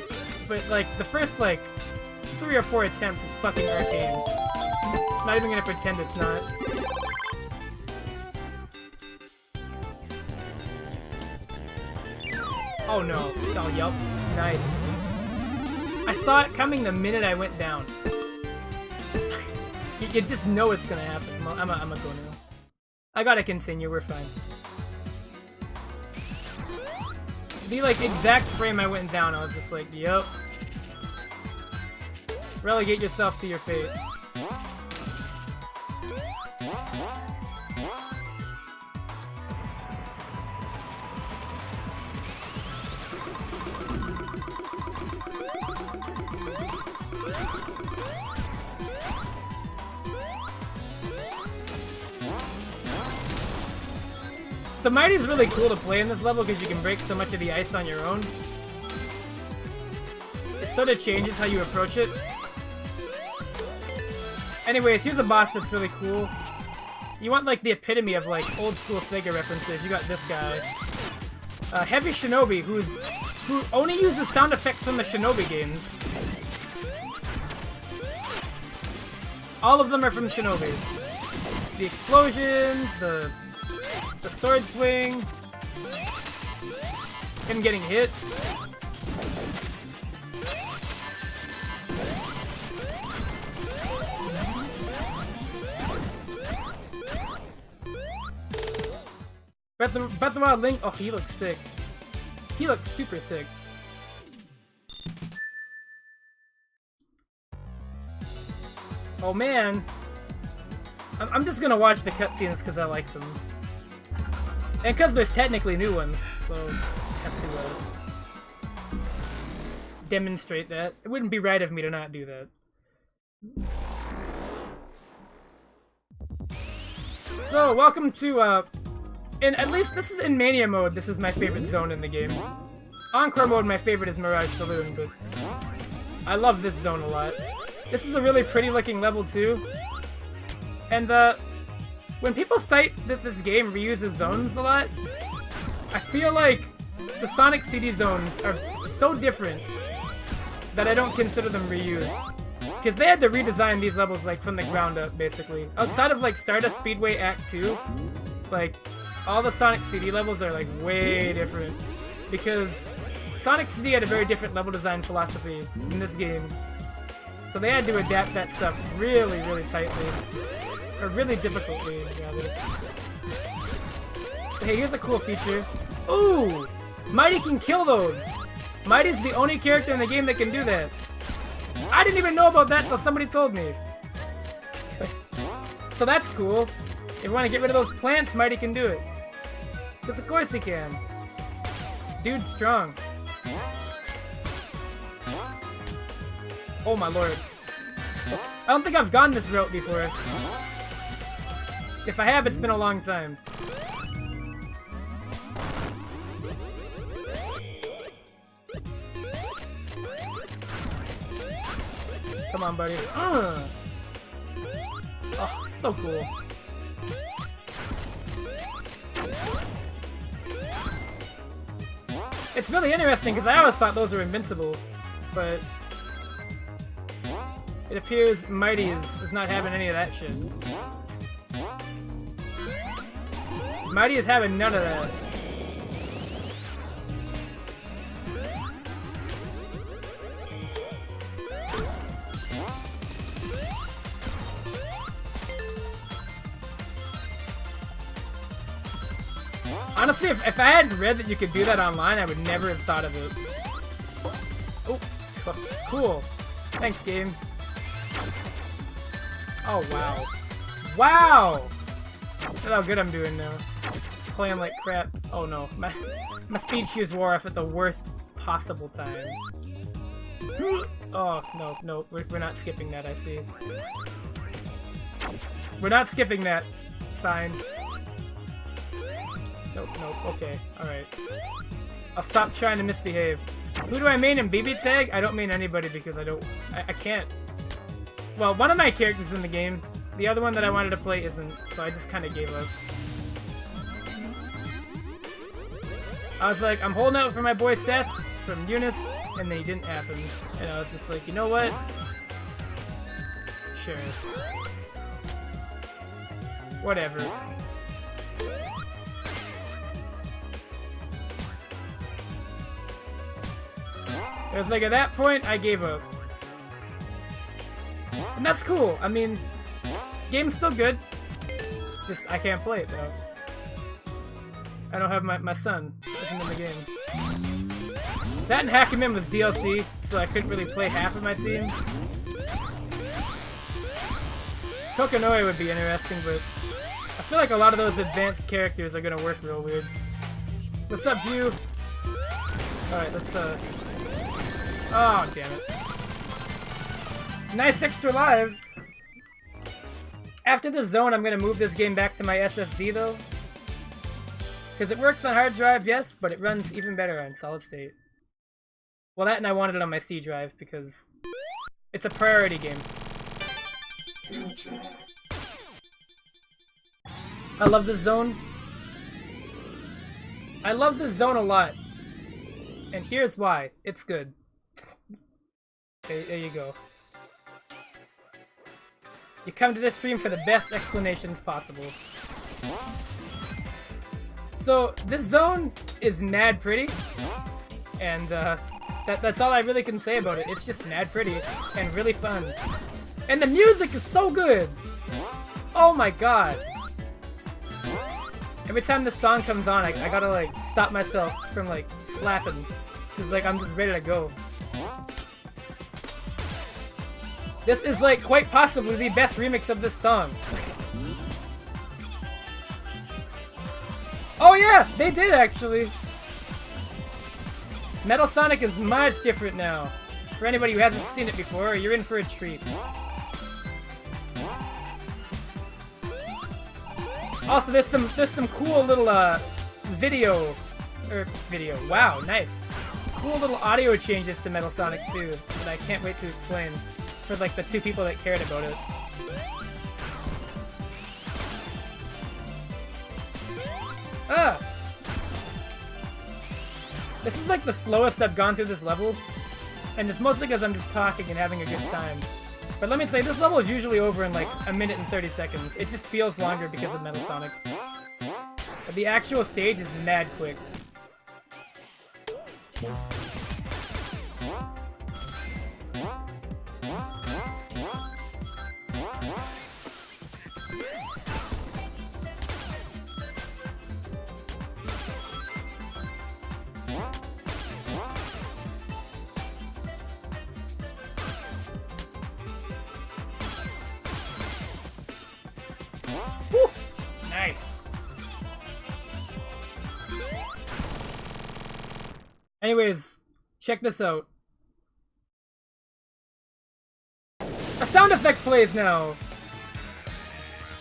Speaker 1: but like the first like 3 or 4 attempts, it's fucking arcane. Not even gonna pretend it's not. Oh no. Oh, yup. Nice. I saw it coming the minute I went down. You just know it's gonna happen. I'm a go now. I gotta continue, we're fine. The like exact frame I went down, I was just like, yup. Relegate yourself to your fate. So Mighty's really cool to play in this level because you can break so much of the ice on your own. It sort of changes how you approach it. Anyways, here's a boss that's really cool. You want like the epitome of like old school Sega references. You got this guy. Heavy Shinobi, who only uses sound effects from the Shinobi games. All of them are from Shinobi. The explosions, the sword swing, him getting hit. Breath of the Wild Link, oh, he looks sick. He looks super sick. Oh man. I'm just gonna watch the cutscenes because I like them. And because there's technically new ones, so I have to demonstrate that. It wouldn't be right of me to not do that. So, welcome to, and at least this is in Mania mode, this is my favorite zone in the game. Encore mode, my favorite is Mirage Saloon, but I love this zone a lot. This is a really pretty looking level too. And when people cite that this game reuses zones a lot, I feel like the Sonic CD zones are so different that I don't consider them reused. Because they had to redesign these levels like from the ground up, basically. Outside of like Stardust Speedway Act 2, like all the Sonic CD levels are like way different. Because Sonic CD had a very different level design philosophy in this game. So they had to adapt that stuff really, really tightly. Or really difficultly, rather. Hey, here's a cool feature. Ooh! Mighty can kill those! Mighty's the only character in the game that can do that. I didn't even know about that until somebody told me. So that's cool. If you want to get rid of those plants, Mighty can do it. Because of course he can. Dude's strong. Oh my lord. I don't think I've gone this route before. If I have, it's been a long time. Come on, buddy. Oh, so cool. It's really interesting because I always thought those were invincible, but it appears Mighty is not having any of that shit. Mighty is having none of that. Honestly, if I hadn't read that you could do that online, I would never have thought of it. Oh, cool. Thanks, game. Oh, wow. Wow! Look how good I'm doing now. Playing like crap. Oh no, my speed shoes wore off at the worst possible time. Oh, no, we're not skipping that, I see. We're not skipping that. Fine. Nope, okay, alright. I'll stop trying to misbehave. Who do I main in BB Tag? I don't main anybody because I can't. Well, one of my characters is in the game. The other one that I wanted to play isn't, so I just kind of gave up. I was like, I'm holding out for my boy Seth from Eunice, and then he didn't happen. And I was just like, you know what? Sure. Whatever. It was like, at that point, I gave up. And that's cool. I mean, game's still good. It's just, I can't play it, though. I don't have my son. Isn't in the game. That and Hack 'em In was DLC, so I couldn't really play half of my team. Kokonoi would be interesting, but I feel like a lot of those advanced characters are gonna work real weird. What's up, View? Alright, let's, oh, damn it. Nice extra live! After this zone, I'm gonna move this game back to my SSD, though. Because it works on hard drive, yes, but it runs even better on solid state. Well, that and I wanted it on my C drive, because it's a priority game. I love this zone. I love this zone a lot. And here's why. It's good. There you go. You come to this stream for the best explanations possible. So, this zone is mad pretty. And, that's all I really can say about it. It's just mad pretty and really fun. And the music is so good! Oh my god. Every time this song comes on, I gotta, like, stop myself from, like, slapping. Cause, like, I'm just ready to go. This is, like, quite possibly the best remix of this song. Oh yeah! They did, actually! Metal Sonic is much different now. For anybody who hasn't seen it before, you're in for a treat. Also, there's some cool little, video. Wow, nice. cool little audio changes to Metal Sonic 2 that I can't wait to explain for like the 2 people that cared about it. Ah! This is like the slowest I've gone through this level, and it's mostly because I'm just talking and having a good time. But let me say, this level is usually over in like 1 minute and 30 seconds. It just feels longer because of Metal Sonic. But the actual stage is mad quick. Woo! Nice. Anyways, check this out. A sound effect plays now.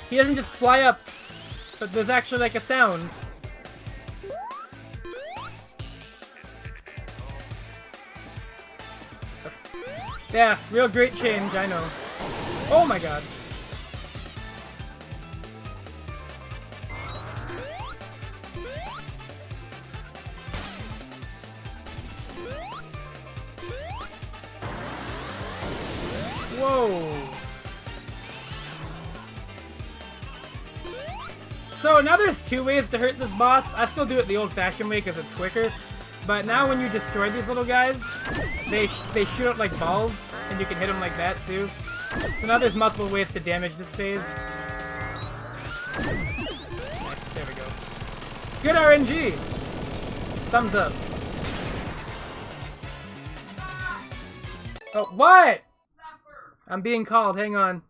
Speaker 1: He doesn't just fly up, but there's actually like a sound. Yeah, real great change, I know. Oh my god. Whoa. So now there's 2 ways to hurt this boss. I still do it the old-fashioned way because it's quicker. But now when you destroy these little guys, they shoot out like balls, and you can hit them like that too. So now there's multiple ways to damage this phase. Nice, there we go. Good RNG! Thumbs up. Oh, what? I'm being called, hang on.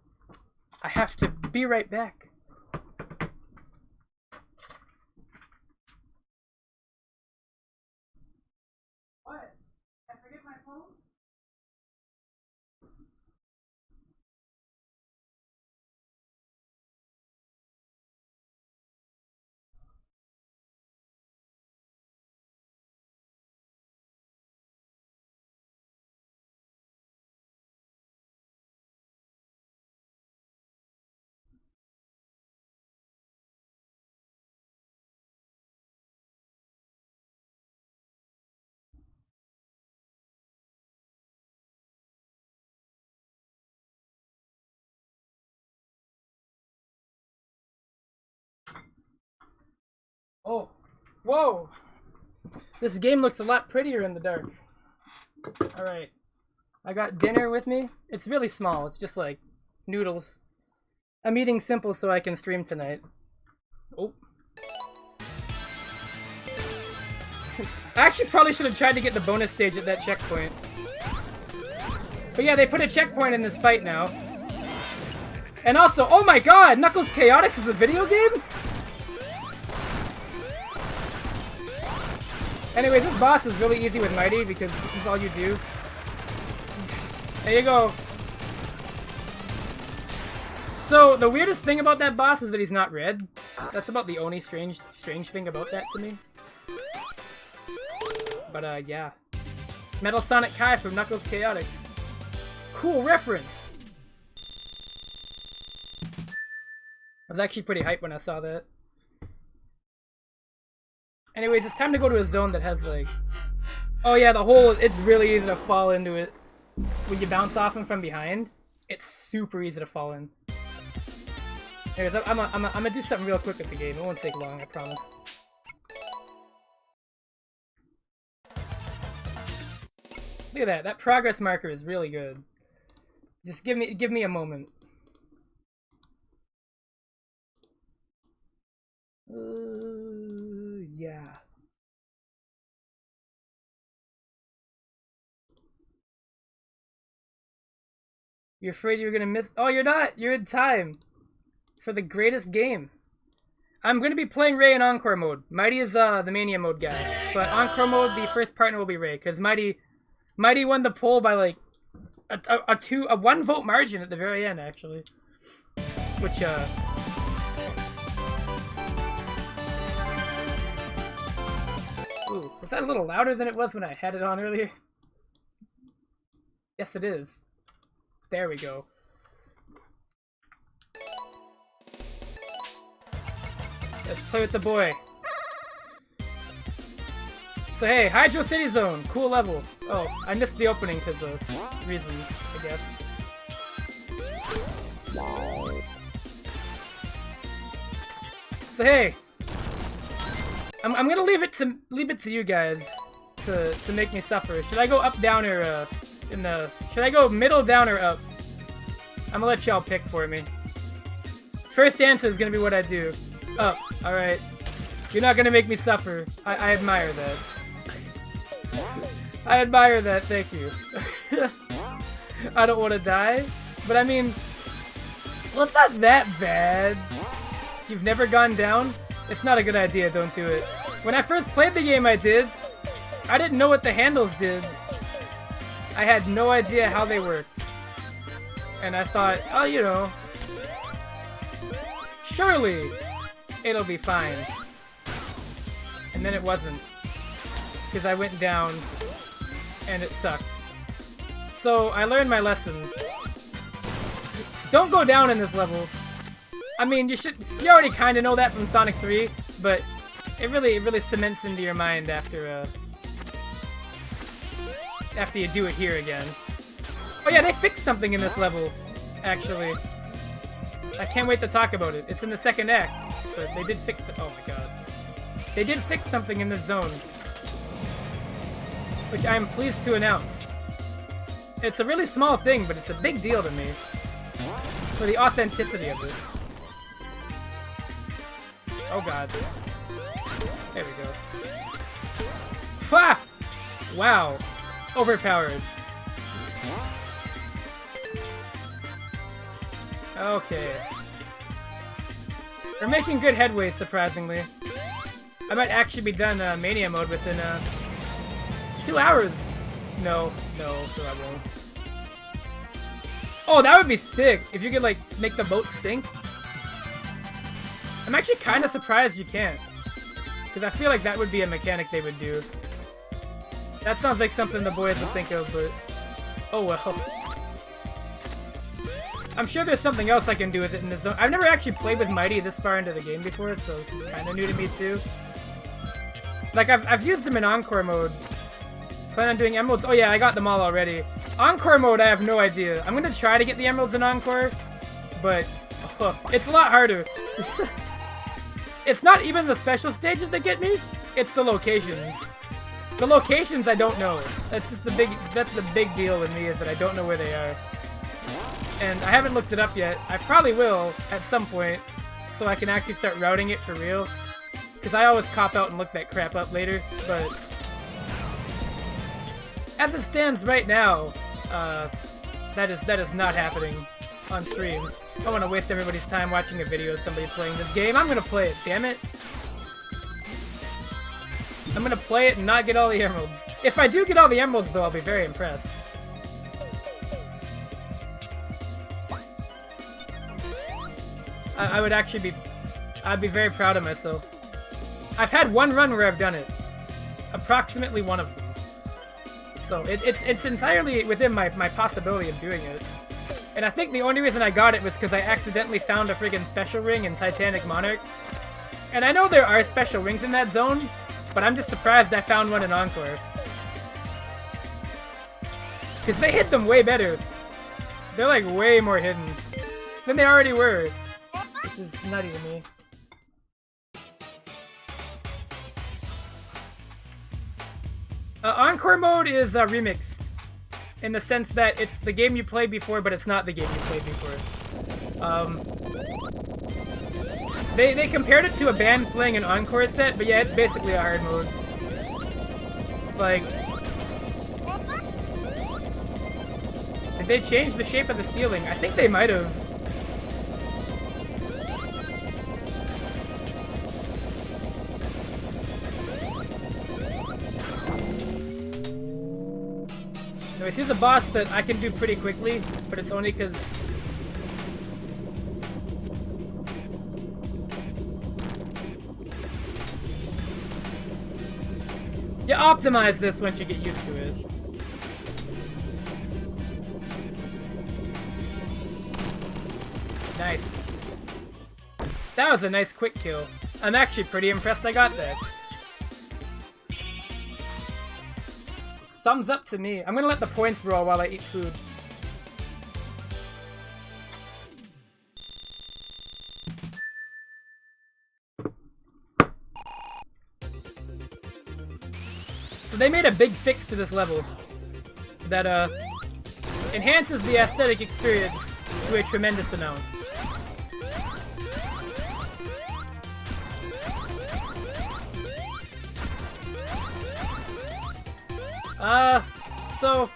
Speaker 1: I have to be right back. What? I forget my phone? Oh, whoa! This game looks a lot prettier in the dark. Alright. I got dinner with me. It's really small. It's just like noodles. I'm eating simple so I can stream tonight. Oh. I actually probably should have tried to get the bonus stage at that checkpoint. But yeah, they put a checkpoint in this fight now. And also, oh my god! Knuckles Chaotix is a video game? Anyways, this boss is really easy with Mighty because this is all you do. There you go. So, the weirdest thing about that boss is that he's not red. That's about the only strange thing about that to me. But, yeah. Metal Sonic Kai from Knuckles Chaotix. Cool reference! I was actually pretty hyped when I saw that. Anyways, it's time to go to a zone that has, like... Oh yeah, the hole, it's really easy to fall into it. When you bounce off him from behind, it's super easy to fall in. Anyways, I'm gonna do something real quick with the game. It won't take long, I promise. Look at that. That progress marker is really good. Just give me a moment. Yeah. You're afraid you're gonna miss? Oh, you're not! You're in time! For the greatest game. I'm gonna be playing Ray in Encore mode. Mighty is the Mania mode guy. But Encore mode, the first partner will be Ray, because Mighty won the poll by like a 1 vote margin at the very end, actually. Which, Ooh, was that a little louder than it was when I had it on earlier? Yes, it is. There we go. Let's play with the boy. So hey, Hydro City Zone, cool level. Oh, I missed the opening because of reasons, I guess. So hey, I'm gonna leave it to you guys to make me suffer. Should I go up, down, or should I go middle, down, or up? I'm gonna let y'all pick for me. First answer is gonna be what I do. Up. All right. You're not gonna make me suffer. I admire that. I admire that. Thank you. I don't want to die, but I mean, well, it's not that bad. You've never gone down? It's not a good idea. Don't do it. When I first played the game, I did. I didn't know what the handles did. I had no idea how they worked. And I thought, oh, you know, surely it'll be fine. And then it wasn't. Because I went down and it sucked. So I learned my lesson. Don't go down in this level. I mean, you already kind of know that from Sonic 3, but it really cements into your mind after you do it here again. Oh yeah, they fixed something in this level, actually. I can't wait to talk about it. It's in the second act, but they did fix it. Oh my god. They did fix something in this zone, which I am pleased to announce. It's a really small thing, but it's a big deal to me for the authenticity of it. Oh god. There we go. Ha! Wow. Overpowered. Okay. We're making good headway, surprisingly. I might actually be done Mania mode within 2 hours. No, I won't. Oh, that would be sick if you could like make the boat sink. I'm actually kind of surprised you can't, because I feel like that would be a mechanic they would do. That sounds like something the boys would think of, but oh well. I'm sure there's something else I can do with it in this zone. I've never actually played with Mighty this far into the game before, so this is kind of new to me too. Like, I've used them in Encore mode. Plan on doing emeralds? Oh yeah, I got them all already. Encore mode, I have no idea. I'm gonna try to get the emeralds in Encore, but it's a lot harder. It's not even the special stages that get me, it's the locations. The locations I don't know. That's the big deal with me, is that I don't know where they are. And I haven't looked it up yet. I probably will at some point, so I can actually start routing it for real. Because I always cop out and look that crap up later, but as it stands right now, that is not happening on stream. I don't want to waste everybody's time watching a video of somebody playing this game. I'm gonna play it, damn it. I'm gonna play it and not get all the emeralds. If I do get all the emeralds, though, I'll be very impressed. I would actually I'd be very proud of myself. I've had one run where I've done it. Approximately one of them. So it's entirely within my possibility of doing it. And I think the only reason I got it was because I accidentally found a friggin' special ring in Titanic Monarch. And I know there are special rings in that zone, but I'm just surprised I found one in Encore. Because they hid them way better. They're like way more hidden than they already were. Which is nutty to me. Encore mode is remixed, in the sense that it's the game you played before, but it's not the game you played before. They compared it to a band playing an Encore set, but yeah, it's basically a hard mode. Like, did they change the shape of the ceiling? I think they might have. Anyways, here's a boss that I can do pretty quickly, but it's only because... optimize this once you get used to it. Nice. That was a nice quick kill. I'm actually pretty impressed I got that. Thumbs up to me. I'm gonna let the points roll while I eat food. So they made a big fix to this level that enhances the aesthetic experience to a tremendous amount. So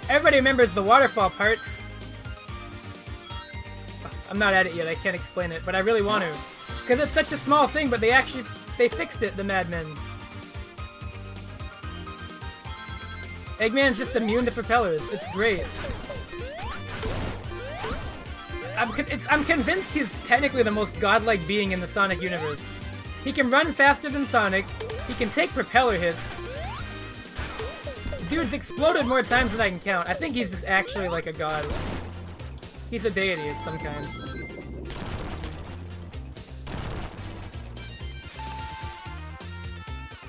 Speaker 1: everybody remembers the waterfall parts. I'm not at it yet, I can't explain it, but I really want to. Because it's such a small thing, but they fixed it, the madmen. Eggman's just immune to propellers. It's great. I'm convinced he's technically the most godlike being in the Sonic universe. He can run faster than Sonic. He can take propeller hits. Dude's exploded more times than I can count. I think he's just actually like a god. He's a deity of some kind.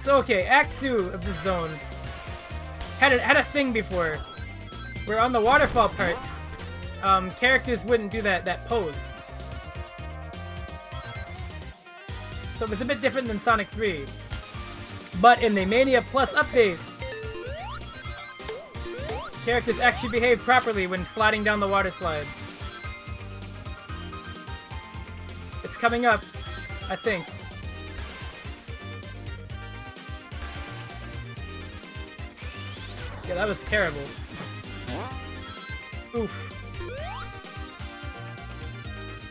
Speaker 1: So okay, Act 2 of this zone. Had a thing before, where on the waterfall parts, characters wouldn't do that pose. So it was a bit different than Sonic 3. But in the Mania Plus update, characters actually behave properly when sliding down the water slide. It's coming up, I think. Yeah, that was terrible. Oof.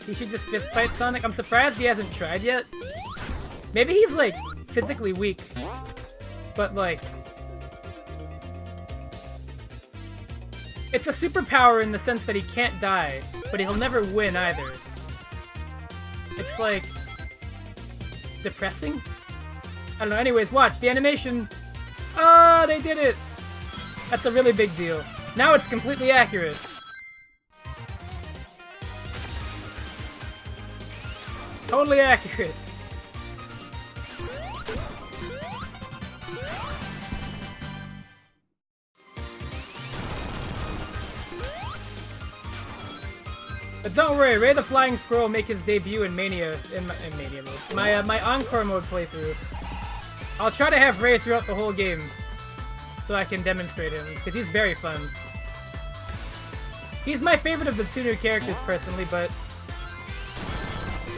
Speaker 1: He should just fist fight Sonic. I'm surprised he hasn't tried yet. Maybe he's, like, physically weak. But, like... it's a superpower in the sense that he can't die, but he'll never win either. It's, like... depressing? I don't know. Anyways, watch. The animation... oh, they did it! That's a really big deal. Now it's completely accurate. Totally accurate. But don't worry, Ray the Flying Squirrel will make his debut in Mania, in Mania mode. My Encore mode playthrough. I'll try to have Ray throughout the whole game, so I can demonstrate him, because he's very fun. He's my favorite of the two new characters, personally, but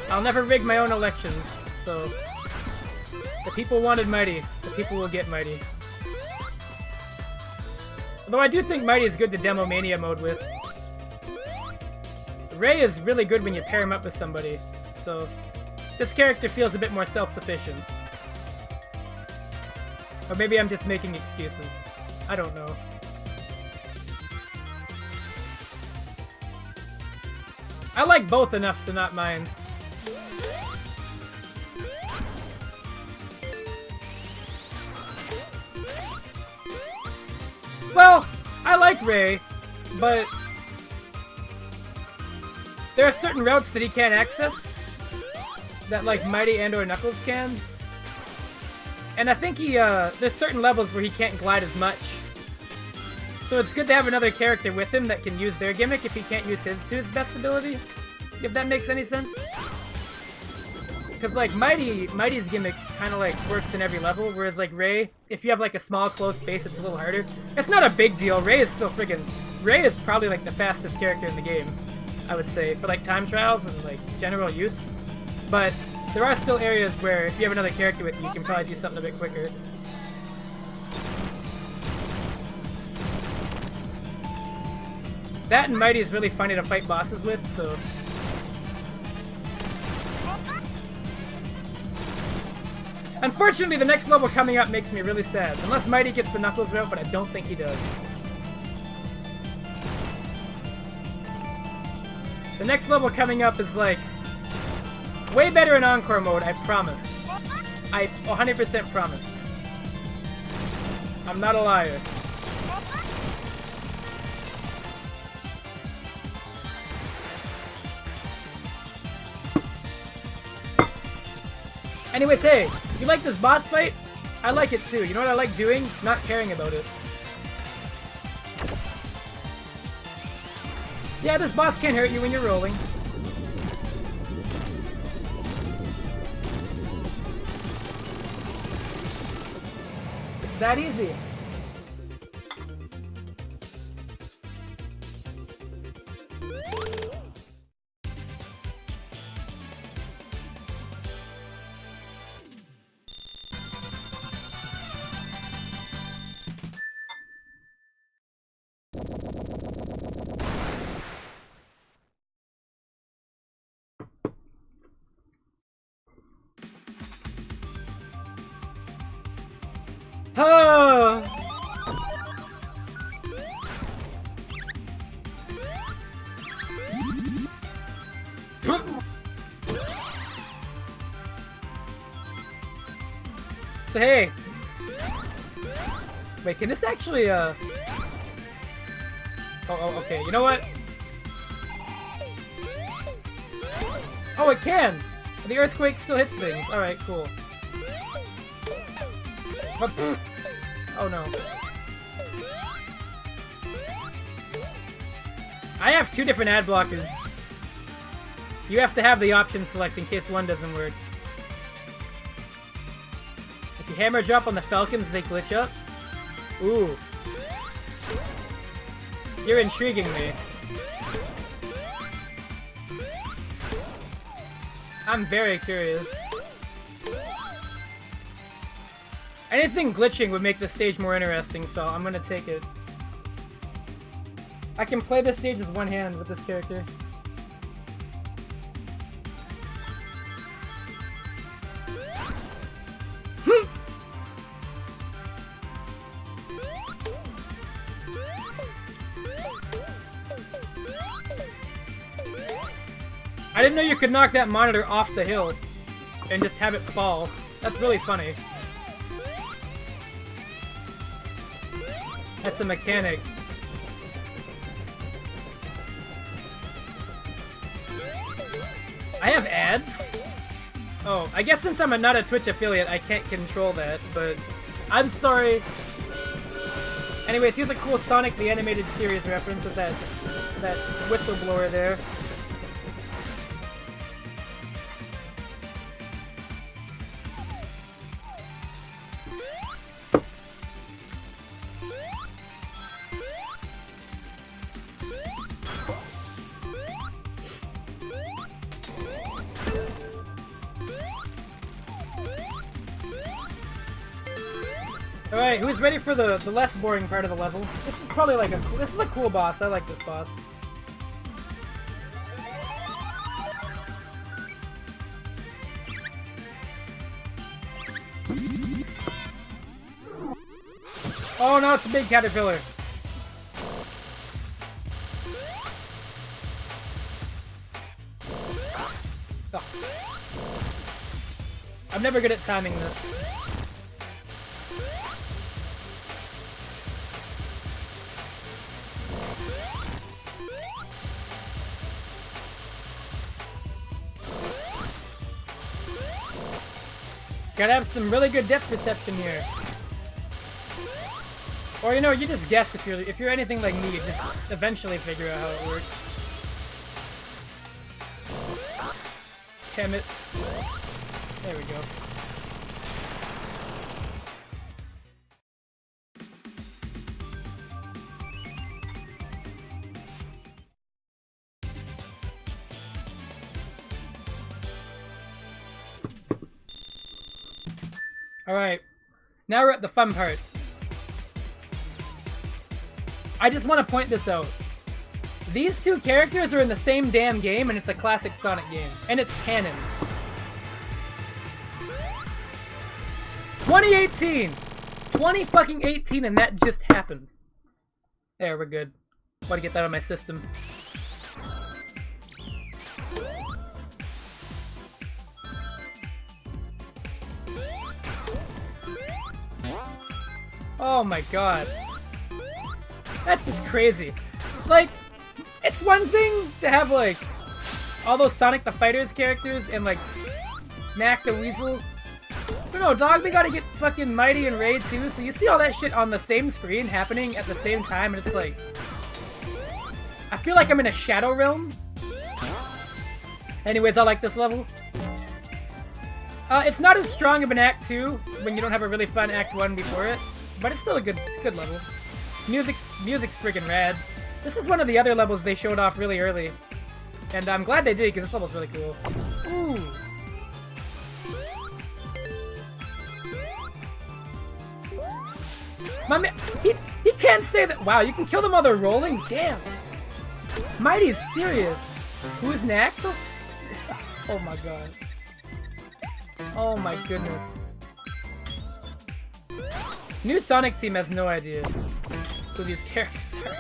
Speaker 1: I'll never rig my own elections, so the people wanted Mighty, the people will get Mighty. Although I do think Mighty is good to demo Mania mode with. Ray is really good when you pair him up with somebody, so this character feels a bit more self-sufficient. Or maybe I'm just making excuses. I don't know. I like both enough to not mind. Well, I like Ray, but there are certain routes that he can't access that, like, Mighty and or Knuckles can. And I think there's certain levels where he can't glide as much. So it's good to have another character with him that can use their gimmick if he can't use his to his best ability. If that makes any sense. Because, like, Mighty's gimmick kind of, like, works in every level, whereas, like, Ray, if you have, like, a small, close space, it's a little harder. It's not a big deal. Ray is probably, like, the fastest character in the game, I would say, for, like, time trials and, like, general use. But there are still areas where if you have another character with you, you can probably do something a bit quicker. That and Mighty is really funny to fight bosses with, so... Unfortunately, the next level coming up makes me really sad. Unless Mighty gets the Knuckles route, but I don't think he does. The next level coming up is, like, way better in Encore mode, I promise. I 100% promise. I'm not a liar. Anyways, hey, you like this boss fight? I like it too. You know what I like doing? Not caring about it. Yeah, this boss can't hurt you when you're rolling. It's that easy. Oh. So hey, wait, can this actually oh, okay, you know what? Oh, it can! The earthquake still hits things. Alright, cool. Oh no. I have two different ad blockers. You have to have the option select in case one doesn't work. If you hammer drop on the falcons, they glitch up. Ooh. You're intriguing me. I'm very curious. Anything glitching would make the stage more interesting, so I'm gonna take it. I can play this stage with one hand with this character. I didn't know you could knock that monitor off the hill and just have it fall. That's really funny. That's a mechanic. I have ads? Oh, I guess since I'm not a Twitch affiliate, I can't control that, but I'm sorry. Anyways, here's a cool Sonic the Animated Series reference with that whistleblower there. Alright, who's ready for the less boring part of the level? This is probably like this is a cool boss. I like this boss. Oh no, it's a big caterpillar. Oh. I'm never good at timing this. Gotta have some really good depth perception here. Or you know, you just guess if you're anything like me, you just eventually figure out how it works. Damn it. There we go. Alright, now we're at the fun part. I just want to point this out. These two characters are in the same damn game, and it's a classic Sonic game. And it's canon. 2018! 2018, and that just happened. There, we're good. Want to get that on my system. Oh my god. That's just crazy. Like, it's one thing to have, like, all those Sonic the Fighters characters and, like, Knack the Weasel. But no, dog, we gotta get fucking Mighty and Ray too, so you see all that shit on the same screen happening at the same time, and it's like... I feel like I'm in a Shadow Realm. Anyways, I like this level. It's not as strong of an Act 2 when you don't have a really fun Act 1 before it, but it's still a good level. Music's freaking rad. This is one of the other levels they showed off really early, and I'm glad they did because this level's really cool. Ooh. My man, he can't say that. Wow, you can kill them while they're rolling? Damn. Mighty's serious. Who is Knack? Oh my god. Oh my goodness. New Sonic team has no idea who these characters are.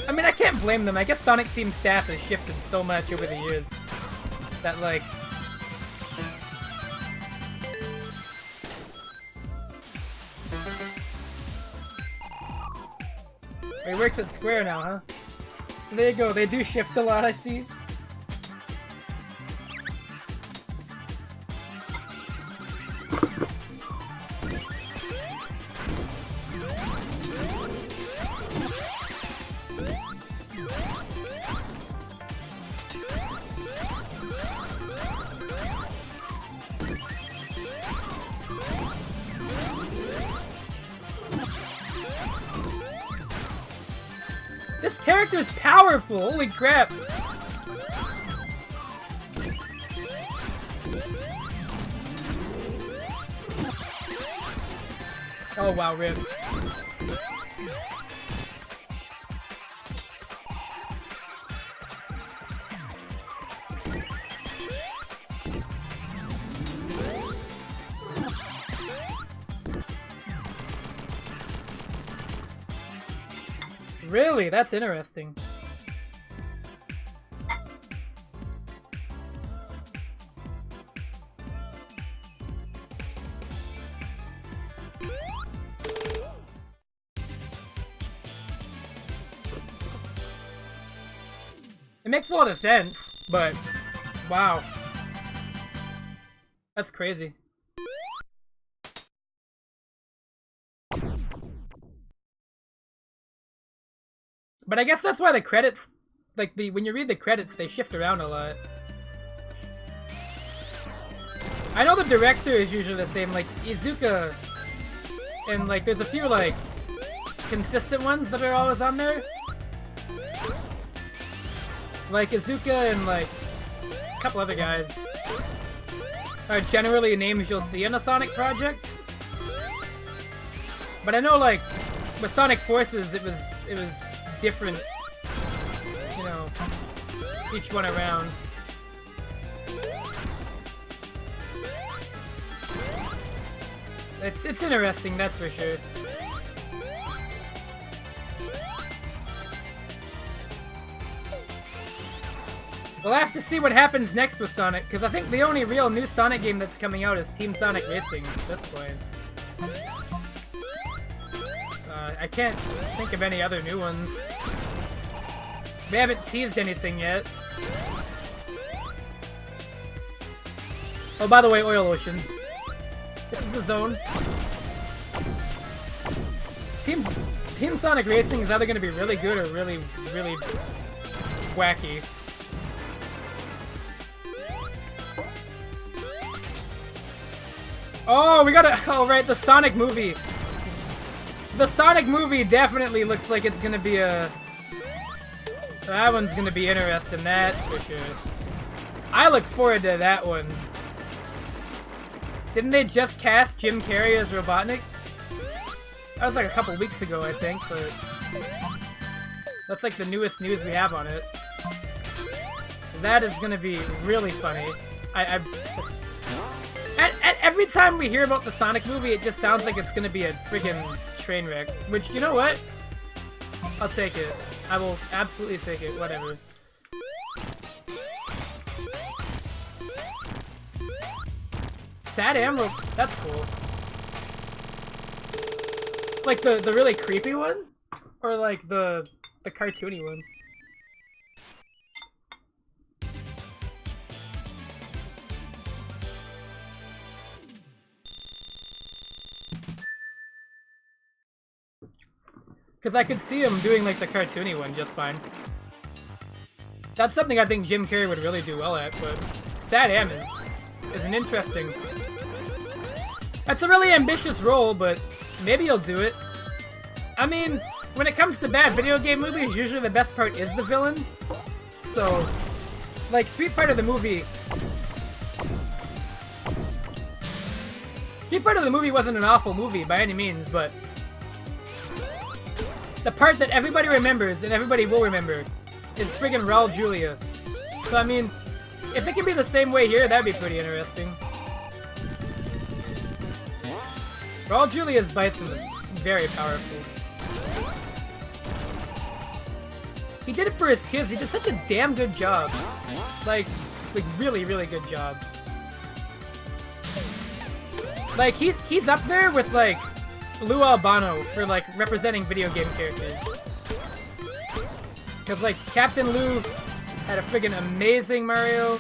Speaker 1: I mean, I can't blame them. I guess Sonic team staff has shifted so much over the years that, like... He works at Square now, huh? So there you go, they do shift a lot, I see. This character's powerful, holy crap! Oh wow, rip. Really? That's interesting. It makes a lot of sense, but wow. That's crazy. But I guess that's why the credits, like when you read the credits, they shift around a lot. I know the director is usually the same, like Iizuka, and like there's a few like consistent ones that are always on there. Like Iizuka and like a couple other guys are generally names you'll see in a Sonic project. But I know like with Sonic Forces it was different, you know, each one around. It's interesting, that's for sure. We'll have to see what happens next with Sonic, because I think the only real new Sonic game that's coming out is Team Sonic Racing at this point. I can't think of any other new ones. They haven't teased anything yet. Oh, by the way, Oil Ocean. This is the zone. Team Sonic Racing is either going to be really good or really, really wacky. Oh, we gotta... Oh, right, the Sonic movie. The Sonic movie definitely looks like it's gonna be a... That one's gonna be interesting, that's for sure. I look forward to that one. Didn't they just cast Jim Carrey as Robotnik? That was like a couple weeks ago, I think, but... That's like the newest news we have on it. That is gonna be really funny. Every time we hear about the Sonic movie, it just sounds like it's gonna be a friggin' train wreck. Which, you know what? I'll take it. I will absolutely take it. Whatever. Sad Emerald. That's cool. Like the really creepy one? Or like the cartoony one? Because I could see him doing like the cartoony one just fine. That's something I think Jim Carrey would really do well at, but Sad Am is an interesting... That's a really ambitious role, but maybe he'll do it. I mean, when it comes to bad video game movies, usually the best part is the villain. So, like, Street Fighter the movie wasn't an awful movie by any means, but the part that everybody remembers and everybody will remember is friggin' Raul Julia. So I mean, if it can be the same way here, that'd be pretty interesting. Raul Julia's Bison was very powerful. He did it for his kids. He did such a damn good job. Like really, really good job. Like, he's up there with, like, Lou Albano for, like, representing video game characters. Because, like, Captain Lou had a friggin' amazing Mario.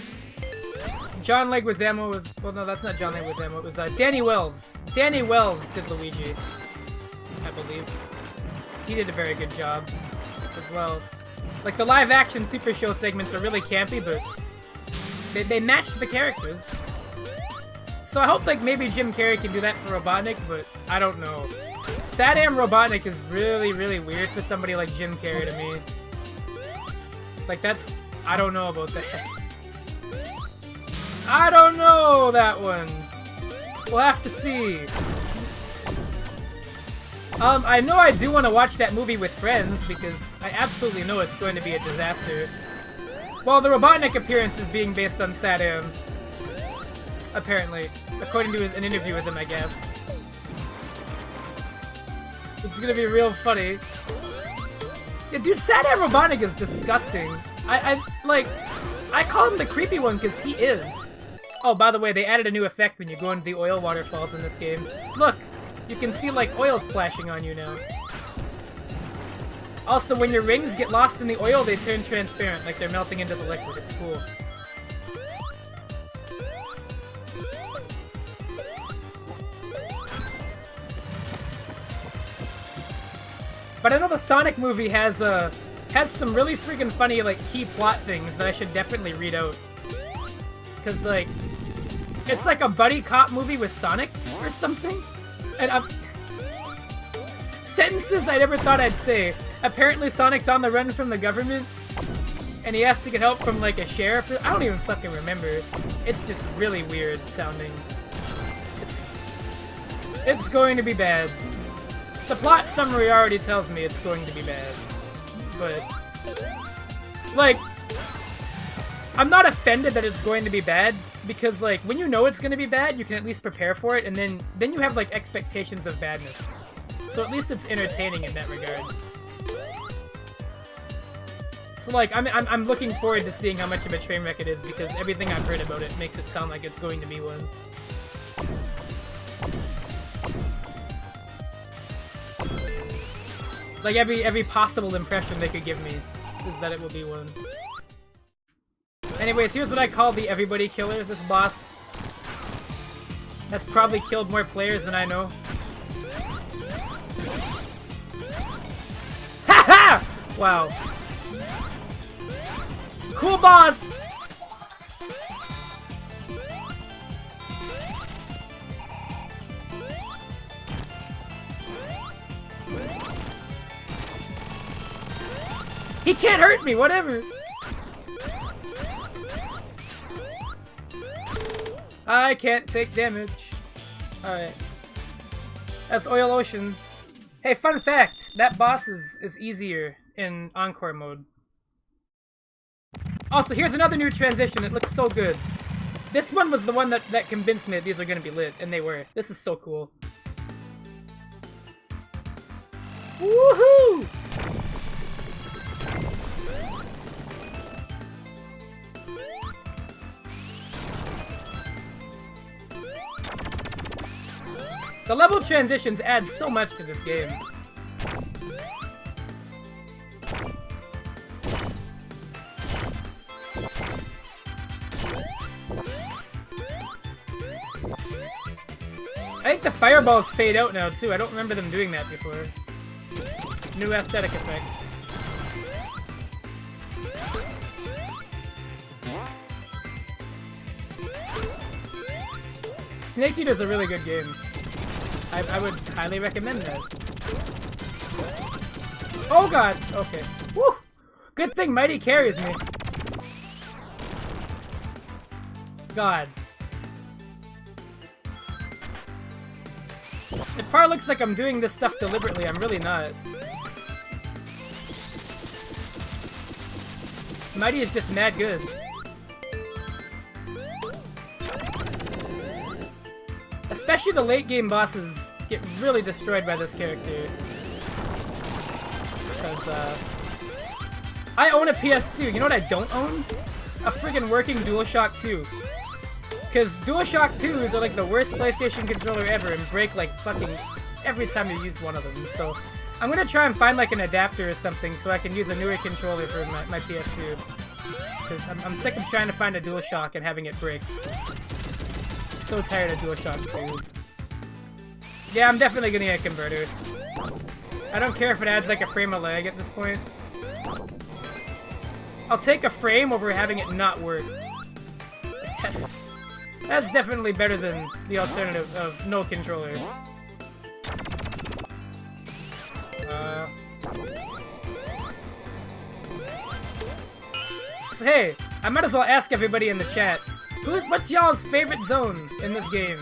Speaker 1: John Leguizamo was... Well, no, that's not John Leguizamo. It was Danny Wells. Danny Wells did Luigi, I believe. He did a very good job as well. Like, the live-action Super Show segments are really campy, but they matched the characters. So I hope, like, maybe Jim Carrey can do that for Robotnik, but I don't know. Sad Am Robotnik is really, really weird for somebody like Jim Carrey to me. Like, that's... I don't know about that. I don't know that one. We'll have to see. I know I do want to watch that movie with friends, because I absolutely know it's going to be a disaster. Well, the Robotnik appearance is being based on Sad Am. Apparently. According to an interview with him, I guess. It's gonna be real funny. Yeah, dude, Sad Am Robotnik is disgusting. I call him the creepy one because he is. Oh, by the way, they added a new effect when you go into the oil waterfalls in this game. Look! You can see, like, oil splashing on you now. Also, when your rings get lost in the oil, they turn transparent, like they're melting into the liquid. It's cool. But I know the Sonic movie has some really freaking funny, like, key plot things that I should definitely read out. Cause, like, it's like a buddy cop movie with Sonic or something. And sentences I never thought I'd say. Apparently Sonic's on the run from the government, and he has to get help from, like, a sheriff. I don't even fucking remember. It's just really weird sounding. It's going to be bad. The plot summary already tells me it's going to be bad. But, like, I'm not offended that it's going to be bad, because, like, when you know it's going to be bad, you can at least prepare for it, and then you have, like, expectations of badness. So at least it's entertaining in that regard. So, like, I'm looking forward to seeing how much of a train wreck it is, because everything I've heard about it makes it sound like it's going to be one. Like, every possible impression they could give me is that it will be one. Anyways, here's what I call the everybody killer. This boss has probably killed more players than I know. Ha ha! Wow. Cool boss! He can't hurt me, whatever! I can't take damage. Alright. That's Oil Ocean. Hey, fun fact! That boss is easier in Encore mode. Also, here's another new transition. It looks so good. This one was the one that convinced me that these are gonna be lit, and they were. This is so cool. Woohoo! The level transitions add so much to this game. I think the fireballs fade out now too. I don't remember them doing that before. New aesthetic effects. Snake Eater's a really good game. I would highly recommend that. Oh god! Okay. Woo! Good thing Mighty carries me. God. It probably looks like I'm doing this stuff deliberately. I'm really not. Mighty is just mad good. Especially the late game bosses get really destroyed by this character. Because, I own a PS2. You know what I don't own? A friggin' working DualShock 2. Because DualShock 2s are like the worst PlayStation controller ever and break like fucking every time you use one of them. So I'm gonna try and find like an adapter or something so I can use a newer controller for my PS2. Because I'm sick of trying to find a DualShock and having it break. So tired of DualShock 2s. Yeah, I'm definitely getting a converter. I don't care if it adds like a frame of lag at this point. I'll take a frame over having it not work. That's definitely better than the alternative of no controller. So hey, I might as well ask everybody in the chat, what's y'all's favorite zone in this game?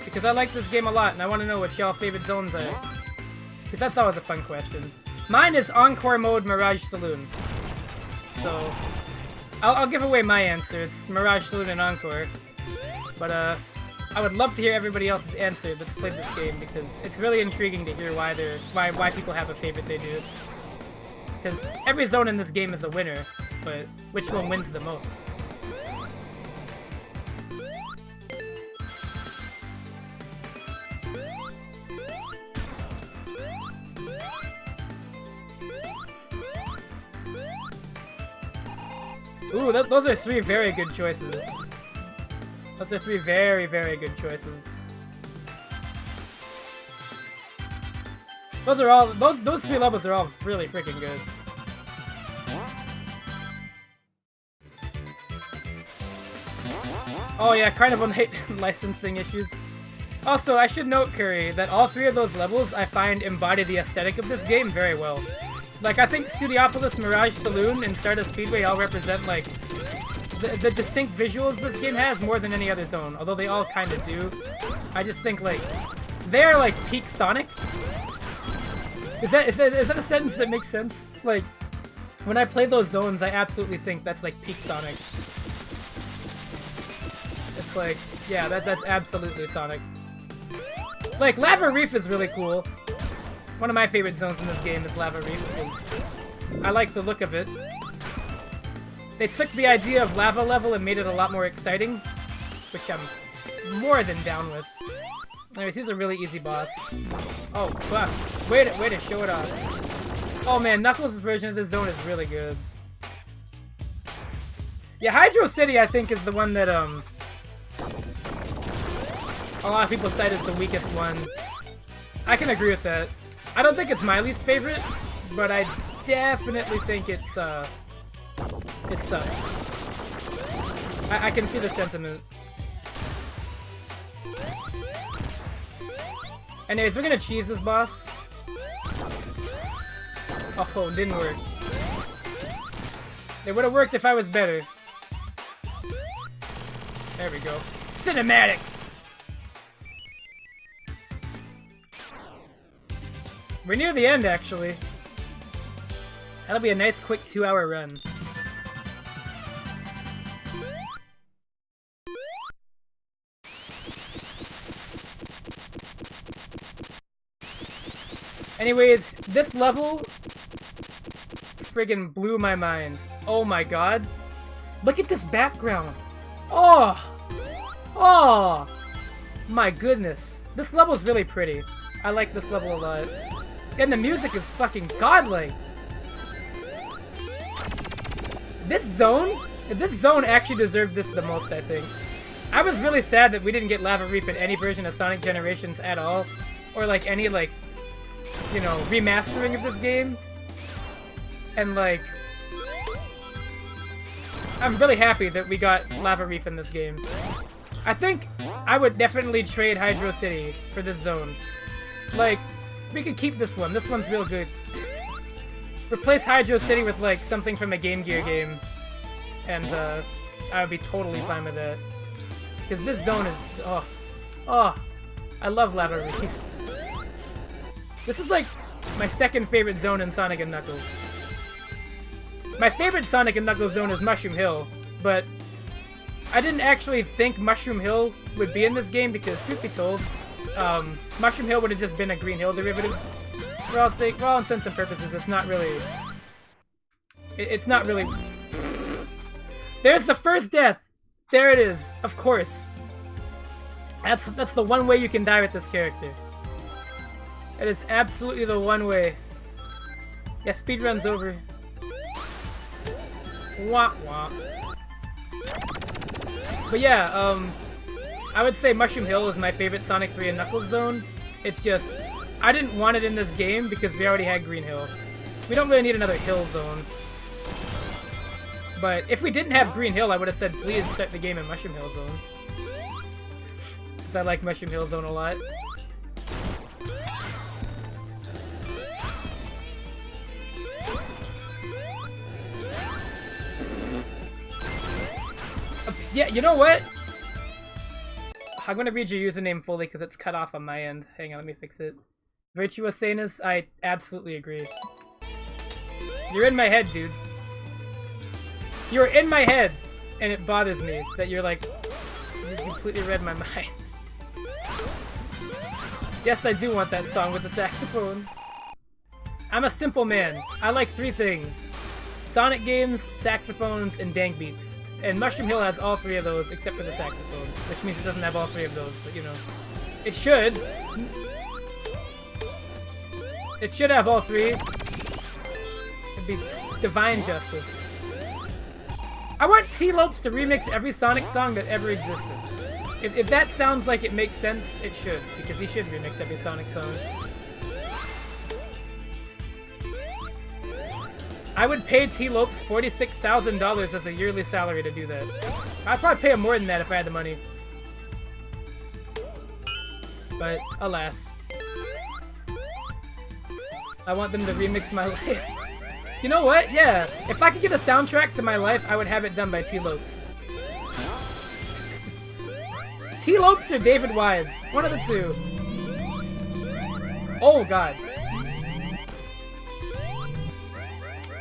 Speaker 1: Because I like this game a lot, and I want to know what y'all favorite zones are. Because that's always a fun question. Mine is Encore Mode Mirage Saloon. So, I'll give away my answer. It's Mirage Saloon and Encore. But, I would love to hear everybody else's answer that's played this game, because it's really intriguing to hear why people have a favorite they do. Because every zone in this game is a winner, but which one wins the most? Ooh, those are three very good choices. Those are three very, very good choices. Those are all those three levels are all really freaking good. Oh yeah, Carnival Night licensing issues. Also, I should note, Curry, that all three of those levels I find embody the aesthetic of this game very well. Like, I think Studiopolis, Mirage Saloon, and Stardust Speedway all represent, like, the distinct visuals this game has more than any other zone, although they all kind of do. I just think, like, they're, like, peak Sonic. Is that a sentence that makes sense? Like, when I play those zones, I absolutely think that's, like, peak Sonic. It's like, yeah, that's absolutely Sonic. Like, Lava Reef is really cool. One of my favorite zones in this game is Lava Reef, because I like the look of it. They took the idea of lava level and made it a lot more exciting, which I'm more than down with. Anyways, he's a really easy boss. Oh, fuck. Way to show it off. Oh man, Knuckles' version of this zone is really good. Yeah, Hydro City, I think, is the one that, a lot of people cite as the weakest one. I can agree with that. I don't think it's my least favorite, but I definitely think it sucks. I can see the sentiment. Anyways, we're gonna cheese this boss. Oh, it didn't work. It would have worked if I was better. There we go. Cinematics! We're near the end, actually. That'll be a nice, quick 2-hour run. Anyways, this level friggin' blew my mind. Oh my god. Look at this background. Oh! Oh! My goodness. This level's really pretty. I like this level a lot. And the music is fucking godlike. This zone actually deserved this the most, I think. I was really sad that we didn't get Lava Reef in any version of Sonic Generations at all. Or like any like, you know, remastering of this game. And like, I'm really happy that we got Lava Reef in this game. I think I would definitely trade Hydro City for this zone. Like, we could keep this one. This one's real good. Replace Hydro City with like something from a Game Gear game. And I would be totally fine with that. Because this zone is, oh, I love Lava Reef. This is like my second favorite zone in Sonic & Knuckles. My favorite Sonic & Knuckles zone is Mushroom Hill, but I didn't actually think Mushroom Hill would be in this game because, truth be told, Mushroom Hill would have just been a Green Hill derivative. For all intents and purposes, it's not really... It's not really... There's the first death! There it is, of course. That's the one way you can die with this character. It is absolutely the one way. Yeah, speedrun's over. Wah wah. But yeah, I would say Mushroom Hill is my favorite Sonic 3 and Knuckles zone. It's just, I didn't want it in this game because we already had Green Hill. We don't really need another hill zone. But if we didn't have Green Hill, I would have said please start the game in Mushroom Hill zone. Because I like Mushroom Hill zone a lot. Yeah, you know what? I'm gonna read your username fully because it's cut off on my end. Hang on, let me fix it. Virtuosanus, I absolutely agree. You're in my head, dude. You're in my head! And it bothers me that you're like... You completely read my mind. Yes, I do want that song with the saxophone. I'm a simple man. I like 3 things. Sonic games, saxophones, and dank beats. And Mushroom Hill has all 3 of those, except for the saxophone. Which means it doesn't have all 3 of those, but you know. It should. It should have all 3. It'd be divine justice. I want T-Lopes to remix every Sonic song that ever existed. If that sounds like it makes sense, it should. Because he should remix every Sonic song. I would pay T-Lopes $46,000 as a yearly salary to do that. I'd probably pay him more than that if I had the money. But, alas. I want them to remix my life. You know what? Yeah. If I could get a soundtrack to my life, I would have it done by T-Lopes. T-Lopes or David Wise? One of the two. Oh, God.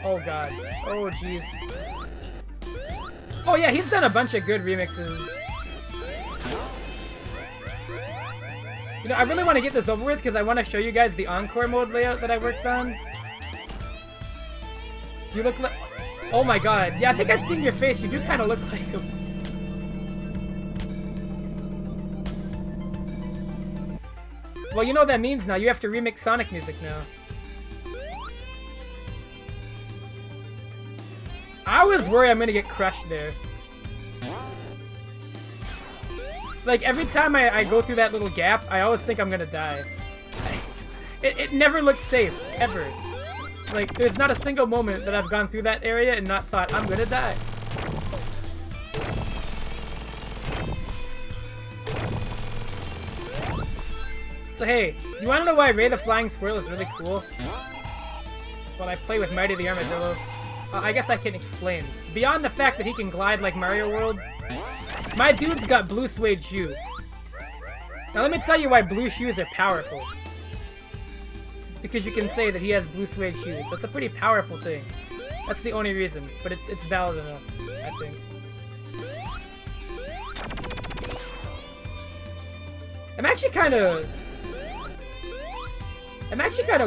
Speaker 1: Oh, God. Oh, jeez. Oh, yeah, he's done a bunch of good remixes. You know, I really want to get this over with because I want to show you guys the Encore mode layout that I worked on. You look like... Oh my god. Yeah, I think I've seen your face. You do kind of look like him. Well, you know what that means now. You have to remix Sonic music now. I was worried I'm gonna get crushed there. Like, every time I go through that little gap, I always think I'm gonna die. It never looks safe. Ever. Like, there's not a single moment that I've gone through that area and not thought, I'm gonna die. So hey, do you wanna know why Ray the Flying Squirrel is really cool? Well, I play with Mighty the Armadillo. I guess I can explain. Beyond the fact that he can glide like Mario World, my dude's got blue suede shoes. Now let me tell you why blue shoes are powerful. Just because you can say that he has blue suede shoes. That's a pretty powerful thing. That's the only reason, but it's valid enough, I think. I'm actually kind of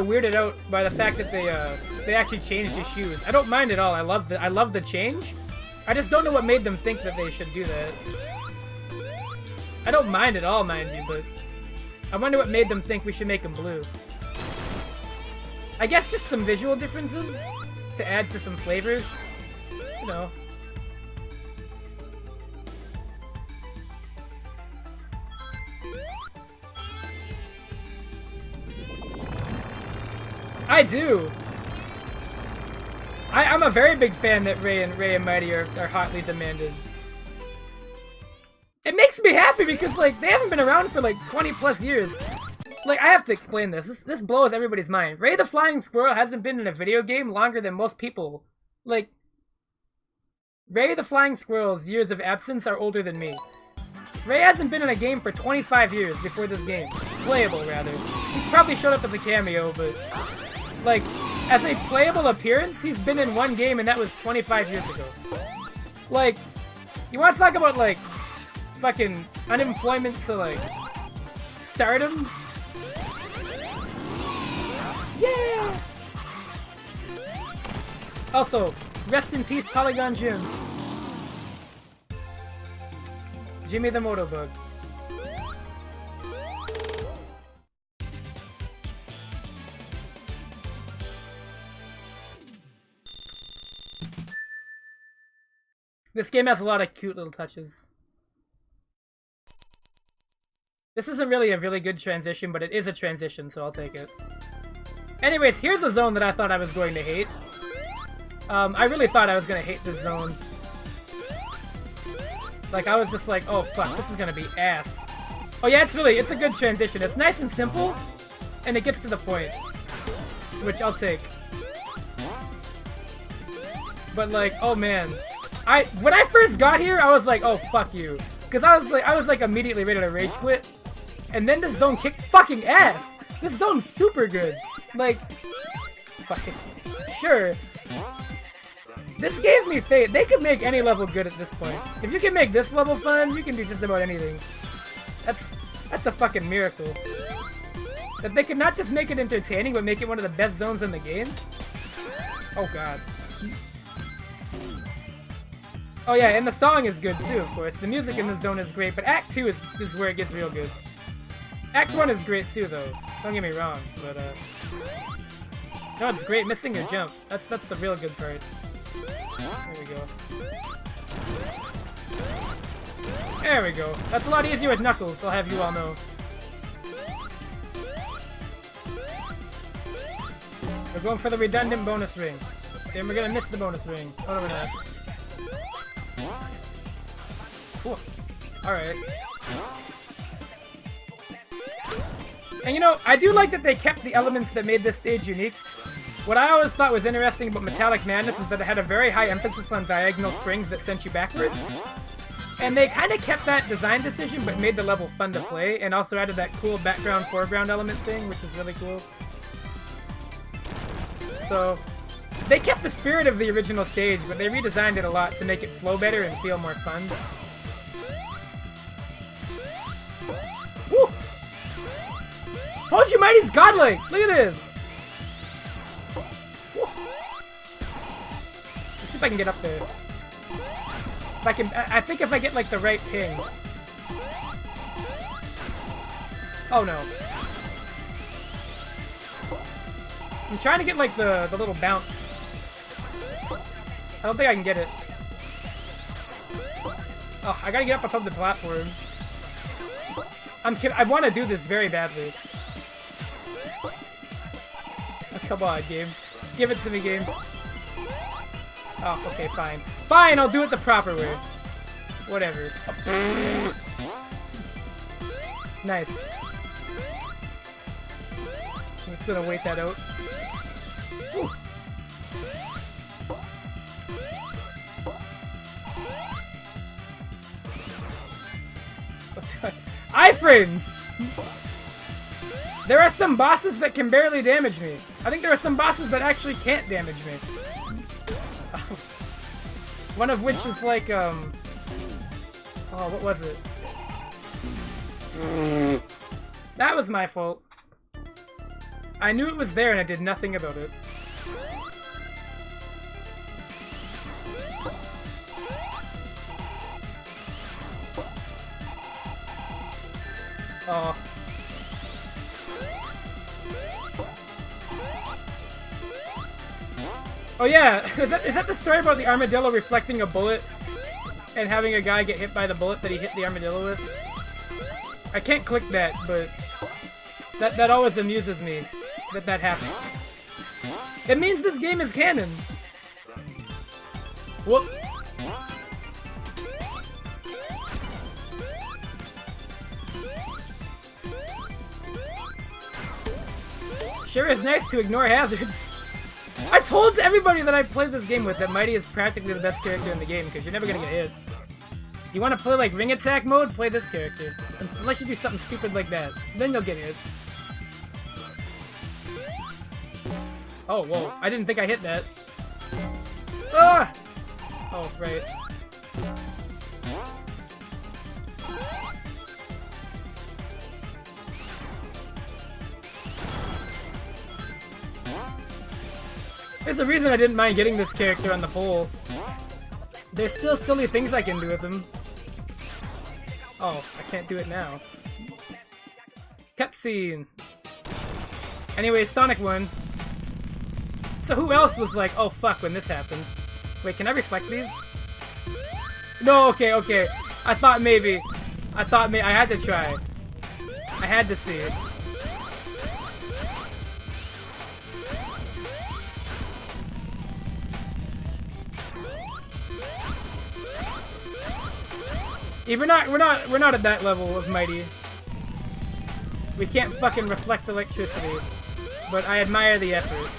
Speaker 1: weirded out by the fact that they actually changed his shoes. I don't mind at all. I love the change. I just don't know what made them think that they should do that. I don't mind at all, mind you, but I wonder what made them think we should make him blue. I guess just some visual differences to add to some flavor. You know. I do. I'm a very big fan that Ray and Mighty are hotly demanded. It makes me happy because, like, they haven't been around for, like, 20 plus years. Like, I have to explain this. This blows everybody's mind. Ray the Flying Squirrel hasn't been in a video game longer than most people. Like, Ray the Flying Squirrel's years of absence are older than me. Ray hasn't been in a game for 25 years before this game. Playable, rather. He's probably showed up as a cameo, but... like, as a playable appearance, he's been in one game, and that was 25 years ago. Like, you want to talk about, like, fucking unemployment to, like, stardom? Yeah! Also, rest in peace, Polygon Jim. Jimmy the Motobug. This game has a lot of cute little touches. This isn't really a really good transition, but it is a transition, so I'll take it. Anyways, here's a zone that I thought I was going to hate. I really thought I was going to hate this zone. Like, I was just like, oh fuck, this is going to be ass. Oh yeah, it's a good transition. It's nice and simple, and it gets to the point. Which I'll take. But like, oh man. When I first got here, I was like, oh fuck you. Because I was like immediately ready to rage quit. And then this zone kicked fucking ass. This zone's super good. Like, fucking, sure. This gave me faith. They could make any level good at this point. If you can make this level fun, you can do just about anything. That's a fucking miracle. That they could not just make it entertaining, but make it one of the best zones in the game. Oh god. Oh yeah, and the song is good too, of course. The music in this zone is great, but Act 2 is where it gets real good. Act 1 is great too, though. Don't get me wrong, but no, it's great. Missing your jump. That's the real good part. There we go. There we go. That's a lot easier with Knuckles, I'll have you all know. We're going for the redundant bonus ring. Then we're gonna miss the bonus ring. Oh no, we're not. Cool. Alright. And you know, I do like that they kept the elements that made this stage unique. What I always thought was interesting about Metallic Madness is that it had a very high emphasis on diagonal springs that sent you backwards. And they kind of kept that design decision, but made the level fun to play, and also added that cool background-foreground element thing, which is really cool. So, they kept the spirit of the original stage, but they redesigned it a lot to make it flow better and feel more fun. Woo! Told you Mighty's godlike! Look at this! Woo! Let's see if I can get up there. If I can, I think if I get like the right ping. Oh no. I'm trying to get like the little bounce. I don't think I can get it. Oh, I gotta get up above the platform. I'm kidding. I want to do this very badly. Oh, come on, game. Give it to me, game. Oh, okay, fine. Fine, I'll do it the proper way. Whatever. Oh. Nice. I'm just gonna wait that out. Whew. iframes! There are some bosses that can barely damage me. I think there are some bosses that actually can't damage me. One of which is like, oh, what was it? That was my fault. I knew it was there and I did nothing about it. Oh. Oh yeah, is that the story about the armadillo reflecting a bullet and having a guy get hit by the bullet that he hit the armadillo with? I can't click that, but that always amuses me that happens. It means this game is canon. Whoop. Sure is nice to ignore hazards. I told everybody that I played this game with that Mighty is practically the best character in the game because you're never gonna get hit. You want to play like ring attack mode? Play this character. Unless you do something stupid like that. Then you'll get hit. Oh, whoa. I didn't think I hit that. Ah! Oh, right. There's a reason I didn't mind getting this character on the pole. There's still silly things I can do with him. Oh, I can't do it now. Cutscene. Anyway, Sonic won. So who else was like, oh fuck, when this happened? Wait, can I reflect these? No, okay. I thought maybe I had to try. I had to see it. Yeah, we're not at that level of Mighty. We can't fucking reflect electricity, but I admire the effort.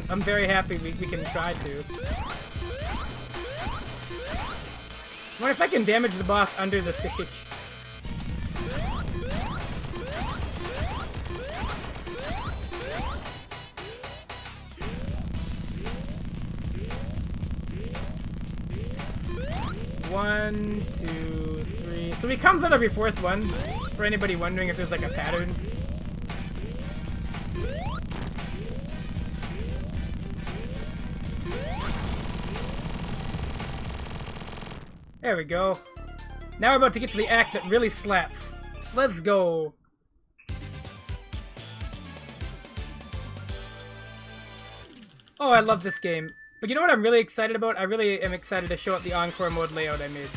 Speaker 1: I'm very happy we can try to. I wonder if I can damage the boss under the stage. One, two, three. So he comes out every fourth one, for anybody wondering if there's like a pattern. There we go. Now we're about to get to the act that really slaps. Let's go. Oh, I love this game. But you know what I'm really excited about? I really am excited to show up the Encore mode layout I made.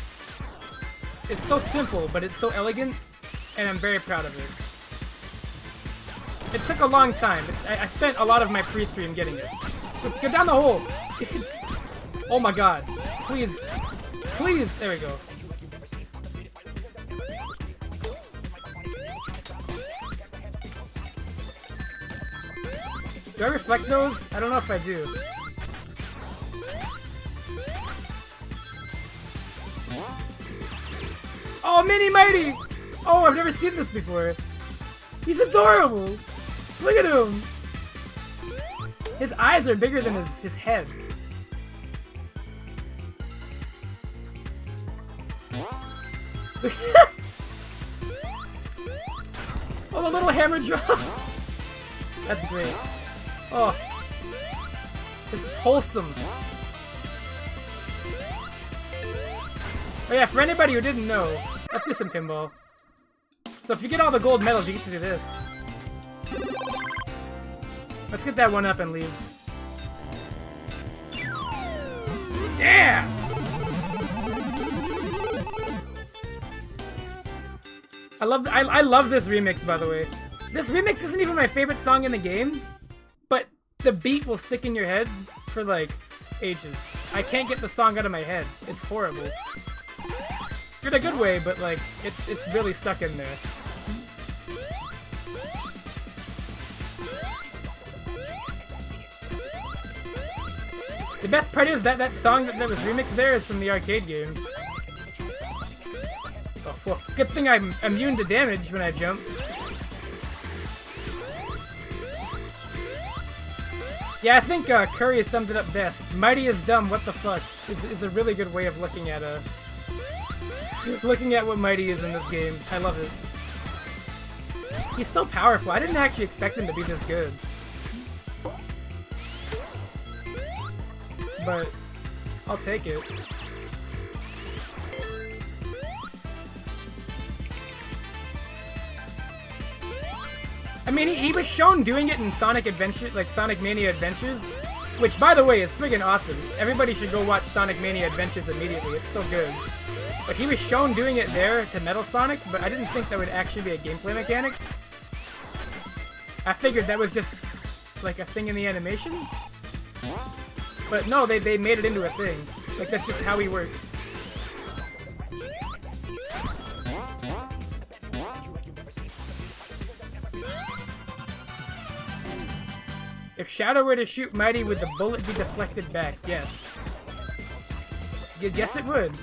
Speaker 1: It's so simple, but it's so elegant, and I'm very proud of it. It took a long time. I spent a lot of my pre-stream getting it. Go down the hole! Oh my god. Please. Please! There we go. Do I reflect those? I don't know if I do. Oh, Mini Mighty! Oh, I've never seen this before. He's adorable! Look at him! His eyes are bigger than his head. Oh, the little hammer drop! That's great. Oh. This is wholesome. Oh yeah, for anybody who didn't know, let's do some pinball. So if you get all the gold medals, you get to do this. Let's get that one up and leave. Yeah! I love this remix, by the way. This remix isn't even my favorite song in the game, but the beat will stick in your head for like ages. I can't get the song out of my head. It's horrible. In a good way, but like it's really stuck in there. The best part is that song that was remixed there is from the arcade game. Oh, well, good thing I'm immune to damage when I jump. Yeah, I think Curry summed it up best. Mighty is dumb, what the fuck, is a really good way of looking at what Mighty is in this game. I love it. He's so powerful. I didn't actually expect him to be this good. But I'll take it. I mean, he was shown doing it in Sonic Adventure, like Sonic Mania Adventures, which, by the way, is friggin' awesome. Everybody should go watch Sonic Mania Adventures immediately. It's so good. But he was shown doing it there to Metal Sonic, but I didn't think that would actually be a gameplay mechanic. I figured that was just like a thing in the animation. But no, they made it into a thing. Like, that's just how he works. If Shadow were to shoot Mighty, would the bullet be deflected back? Yes. Yes, it would.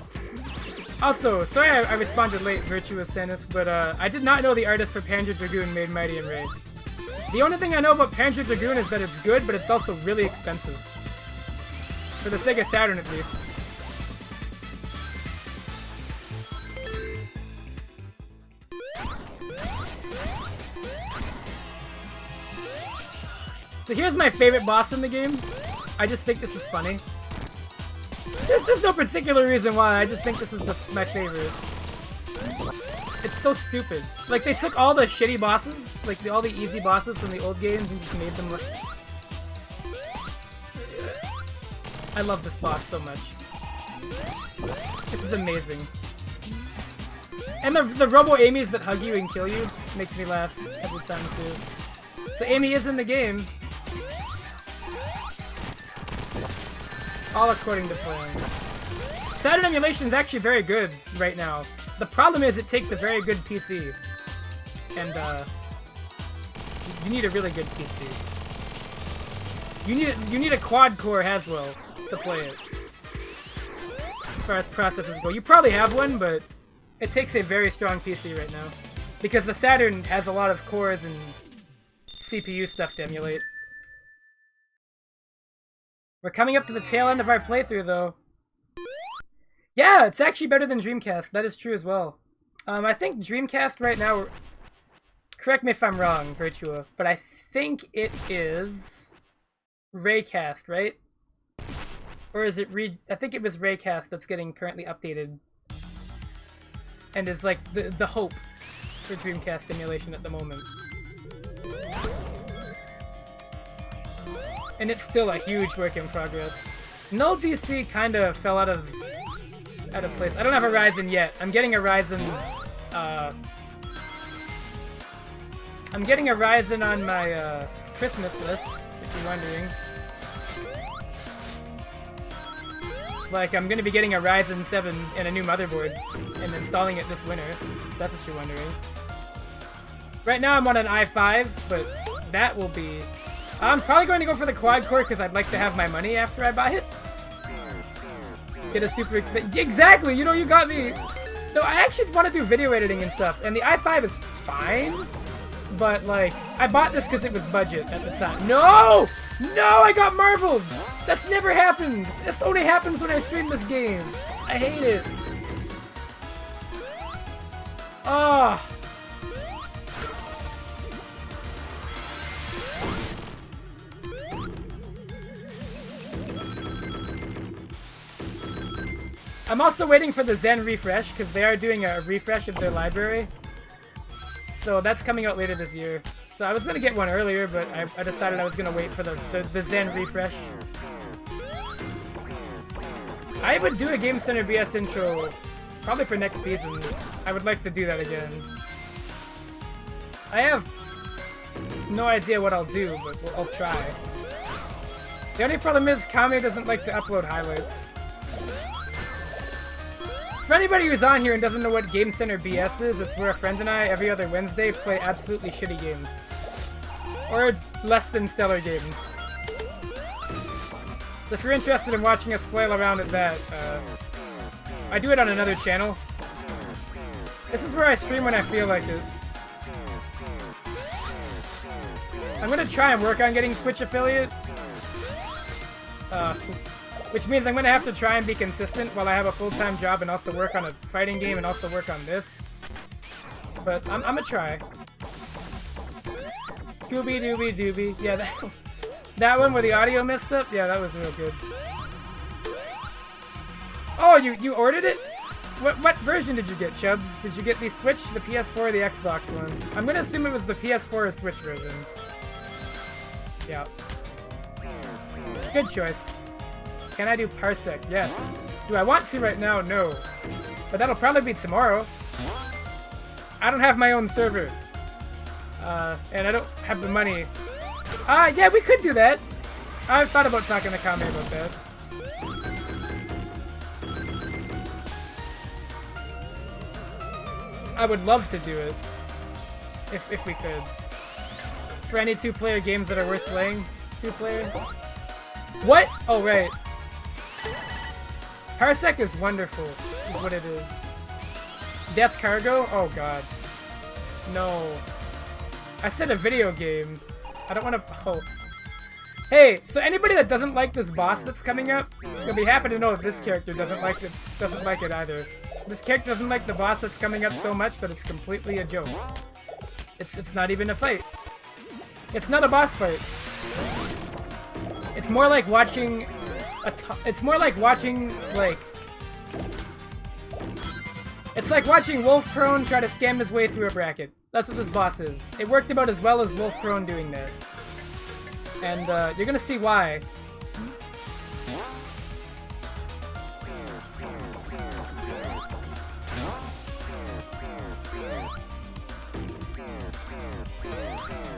Speaker 1: Also, sorry I responded late, Virtuous Sanus, but I did not know the artist for Panzer Dragoon made Mighty and Ray. The only thing I know about Panzer Dragoon is that it's good, but it's also really expensive. For the Sega Saturn, at least. So here's my favorite boss in the game. I just think this is funny. There's no particular reason why, I just think this is my favorite. It's so stupid. Like, they took all the shitty bosses, like all the easy bosses from the old games and just made them look... I love this boss so much. This is amazing. And the Robo-Amy's that hug you and kill you makes me laugh every time too. So Amy is in the game. All according to plan. Saturn emulation is actually very good right now. The problem is it takes a very good PC. And you need a really good PC. You need a quad-core Haswell to play it. As far as processors go. You probably have one, but it takes a very strong PC right now. Because the Saturn has a lot of cores and CPU stuff to emulate. We're coming up to the tail end of our playthrough, though. Yeah, it's actually better than Dreamcast. That is true as well. I think Dreamcast right now... Correct me if I'm wrong, Virtua, but I think it is... Raycast, right? Or is it I think it was Raycast that's getting currently updated. And is like the hope for Dreamcast emulation at the moment. And it's still a huge work in progress. Null DC kind of fell out of place. I don't have a Ryzen yet. I'm getting a Ryzen. I'm getting a Ryzen on my Christmas list, if you're wondering. Like, I'm gonna be getting a Ryzen 7 and a new motherboard and installing it this winter. That's what you're wondering. Right now I'm on an i5, but that will be... I'm probably going to go for the quad core because I'd like to have my money after I buy it. Get a super expensive... Exactly! You know, you got me! No, I actually want to do video editing and stuff, and the i5 is fine, but, like, I bought this because it was budget at the time. No! No, I got marbled! That's never happened! This only happens when I stream this game. I hate it. Oh. I'm also waiting for the Zen refresh, because they are doing a refresh of their library. So that's coming out later this year. So I was going to get one earlier, but I decided I was going to wait for the Zen refresh. I would do a Game Center BS intro probably for next season. I would like to do that again. I have no idea what I'll do, but I'll try. The only problem is Kame doesn't like to upload highlights. For anybody who's on here and doesn't know what Game Center BS is, it's where a friend and I, every other Wednesday, play absolutely shitty games. Or less than stellar games. So if you're interested in watching us flail around at that, I do it on another channel. This is where I stream when I feel like it. I'm gonna try and work on getting Twitch affiliate. Which means I'm gonna have to try and be consistent while I have a full-time job and also work on a fighting game and also work on this. But I'm gonna try. Scooby-Dooby-Dooby. Yeah, that one where the audio messed up? Yeah, that was real good. Oh, you ordered it? What version did you get, Chubbs? Did you get the Switch, the PS4, or the Xbox one? I'm gonna assume it was the PS4 or Switch version. Yeah. Good choice. Can I do Parsec? Yes. Do I want to right now? No. But that'll probably be tomorrow. I don't have my own server. And I don't have the money. Yeah, we could do that. I've thought about talking to Kame about that. I would love to do it. If we could. For any two-player games that are worth playing. Two-player. What? Oh, right. Parsec is wonderful, is what it is. Death Cargo? Oh, God. No. I said a video game. I don't want to... Oh. Hey, so anybody that doesn't like this boss that's coming up, you'll be happy to know that this character doesn't like it either. This character doesn't like the boss that's coming up so much that it's completely a joke. It's not even a fight. It's not a boss fight. It's more like watching it's like watching Wolf Prone try to scam his way through a bracket. That's what this boss is. It worked about as well as Wolf Prone doing that. And you're gonna see why.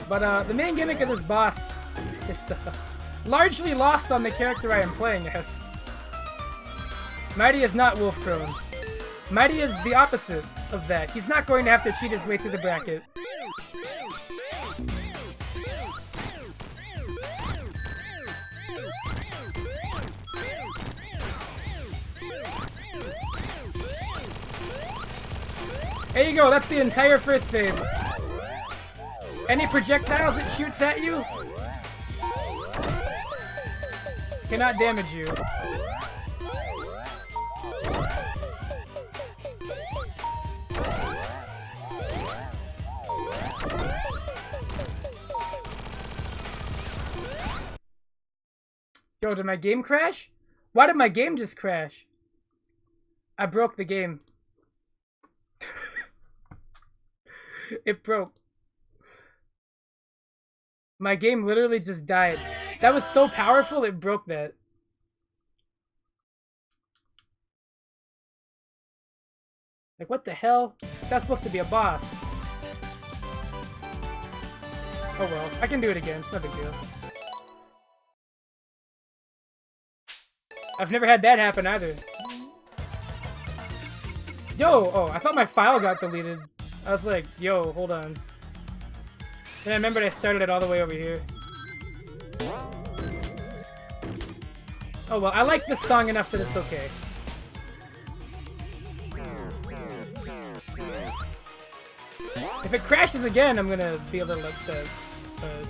Speaker 1: But the main gimmick of this boss is largely lost on the character I am playing as. Mighty is not Wolf Prone. Mighty is the opposite of that. He's not going to have to cheat his way through the bracket. There you go, that's the entire first phase. Any projectiles it shoots at you cannot damage you. Yo, did my game crash? Why did my game just crash? I broke the game. It broke. My game literally just died. That was so powerful, it broke that. Like, what the hell? That's supposed to be a boss. Oh well, I can do it again. No big deal. I've never had that happen either. Yo! Oh, I thought my file got deleted. I was like, yo, hold on. Then I remembered I started it all the way over here. Oh well, I like this song enough that it's okay. If it crashes again, I'm gonna be a little upset. But...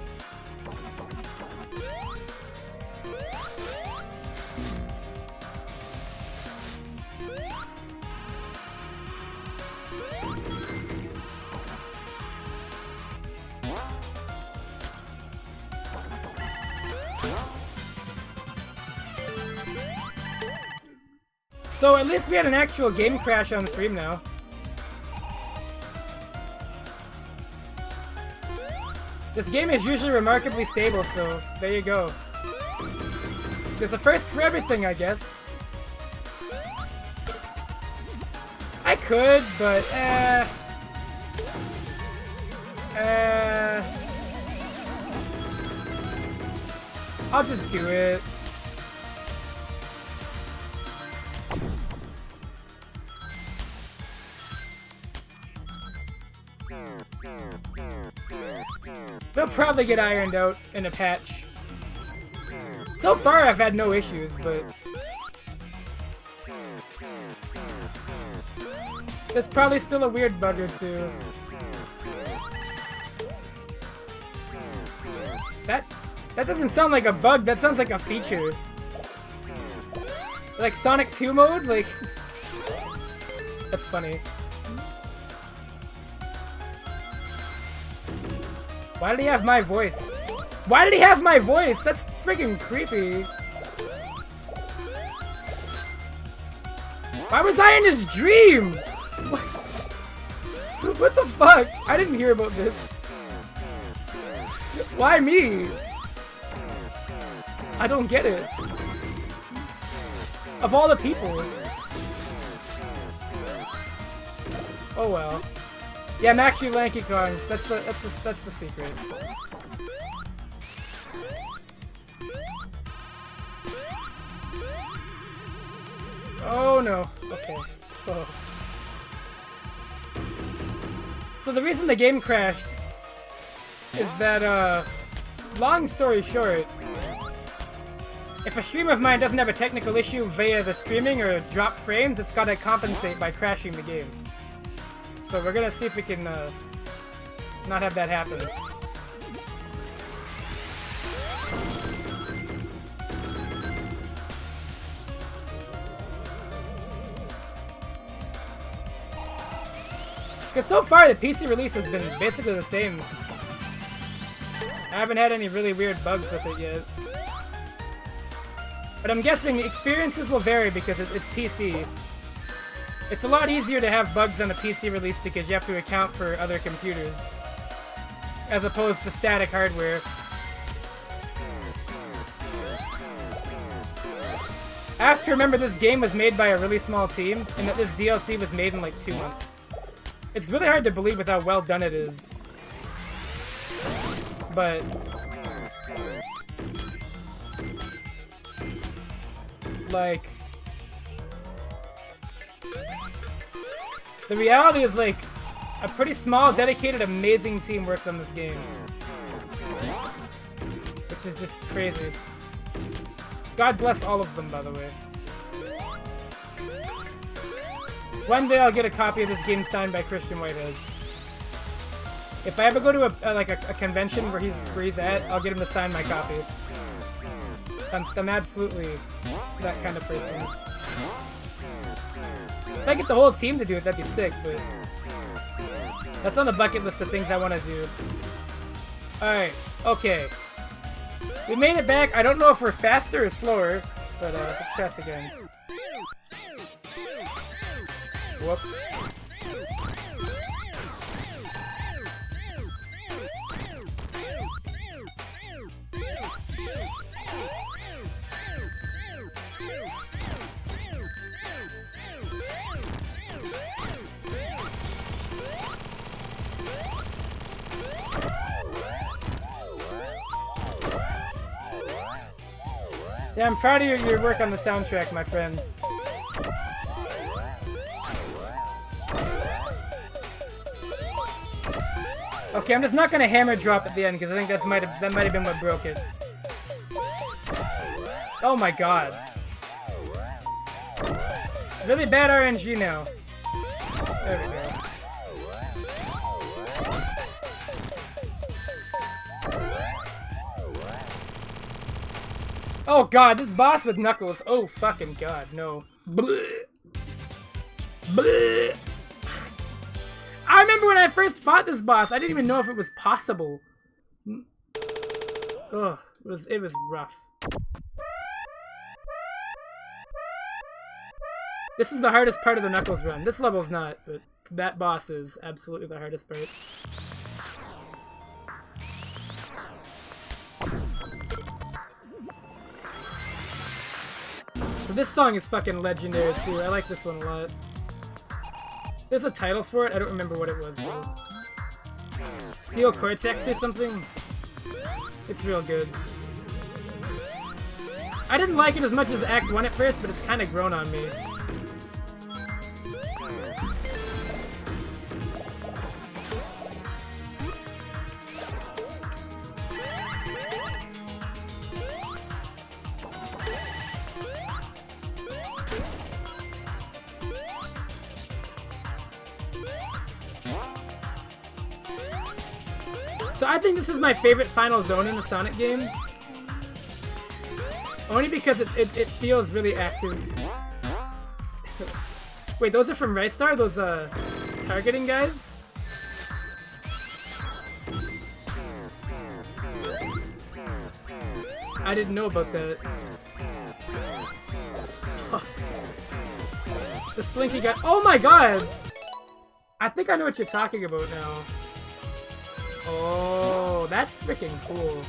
Speaker 1: So at least we had an actual game crash on stream now. This game is usually remarkably stable, so there you go. There's a first for everything, I guess. I could, but I'll just do it. They'll probably get ironed out in a patch. So far, I've had no issues, but... there's probably still a weird bug or two. That doesn't sound like a bug, that sounds like a feature. Like Sonic 2 mode? Like... that's funny. Why did he have my voice? Why did he have my voice? That's freaking creepy. Why was I in his dream? What the fuck? I didn't hear about this. Why me? I don't get it. Of all the people. Oh well. Yeah, I'm actually Lanky Kong. That's the secret. Oh no. Okay. Oh. So the reason the game crashed is that, long story short, if a stream of mine doesn't have a technical issue via the streaming or drop frames, it's gotta compensate by crashing the game. So we're gonna see if we can, not have that happen. Because so far the PC release has been basically the same. I haven't had any really weird bugs with it yet. But I'm guessing experiences will vary because it's PC. It's a lot easier to have bugs on a PC release because you have to account for other computers, as opposed to static hardware. I have to remember this game was made by a really small team, and that this DLC was made in like 2 months. It's really hard to believe with how well done it is. But like, the reality is like a pretty small, dedicated, amazing team worked on this game. Which is just crazy. God bless all of them, by the way. One day I'll get a copy of this game signed by Christian Whitehead. If I ever go to a convention where he's at, I'll get him to sign my copy. I'm absolutely that kind of person. If I get the whole team to do it, that'd be sick, but that's on the bucket list of things I want to do. Alright, okay. We made it back. I don't know if we're faster or slower, but let's test again. Whoops. Yeah, I'm proud of your work on the soundtrack, my friend. Okay, I'm just not gonna hammer drop at the end because I think that might have been what broke it. Oh my god. Really bad RNG now. There we go. Oh god, this boss with Knuckles. Oh fucking god, no. Blech. Blech. I remember when I first fought this boss, I didn't even know if it was possible. Ugh, it was rough. This is the hardest part of the Knuckles run. This level's not, but that boss is absolutely the hardest part. So this song is fucking legendary too. I like this one a lot. There's a title for it. I don't remember what it was though. Steel Cortex or something? It's real good. I didn't like it as much as Act 1 at first, but it's kind of grown on me. So I think this is my favorite final zone in the Sonic game. Only because it feels really active. Wait, those are from Ristar? Those targeting guys? I didn't know about that. slinky gun. Oh my god! I think I know what you're talking about now. Oh, that's freaking cool.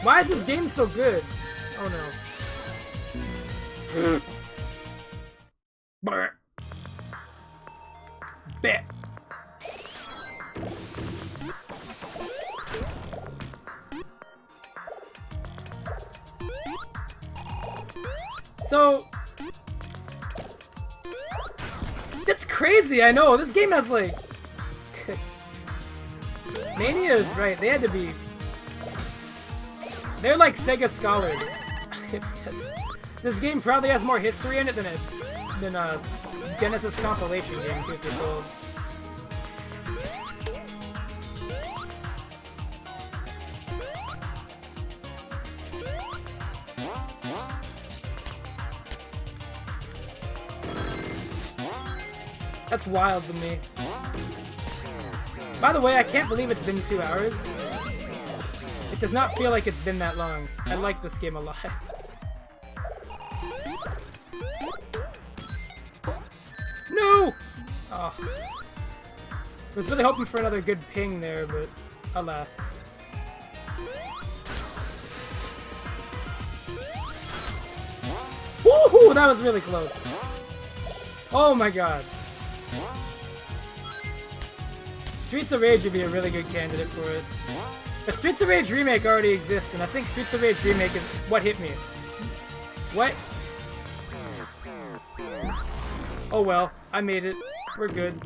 Speaker 1: Why is this game so good? Oh no. Brr. Bet. So, that's crazy, I know. This game has like... Mania is right, they had to be... They're like Sega scholars. This game probably has more history in it than a Genesis compilation game, truth be told. That's wild to me. By the way, I can't believe it's been 2 hours. It does not feel like it's been that long. I like this game a lot. No! Oh. I was really hoping for another good ping there, but alas. Woohoo! That was really close. Oh my god. Streets of Rage would be a really good candidate for it. The Streets of Rage remake already exists, and I think Streets of Rage remake is what hit me. What? Oh well, I made it. We're good.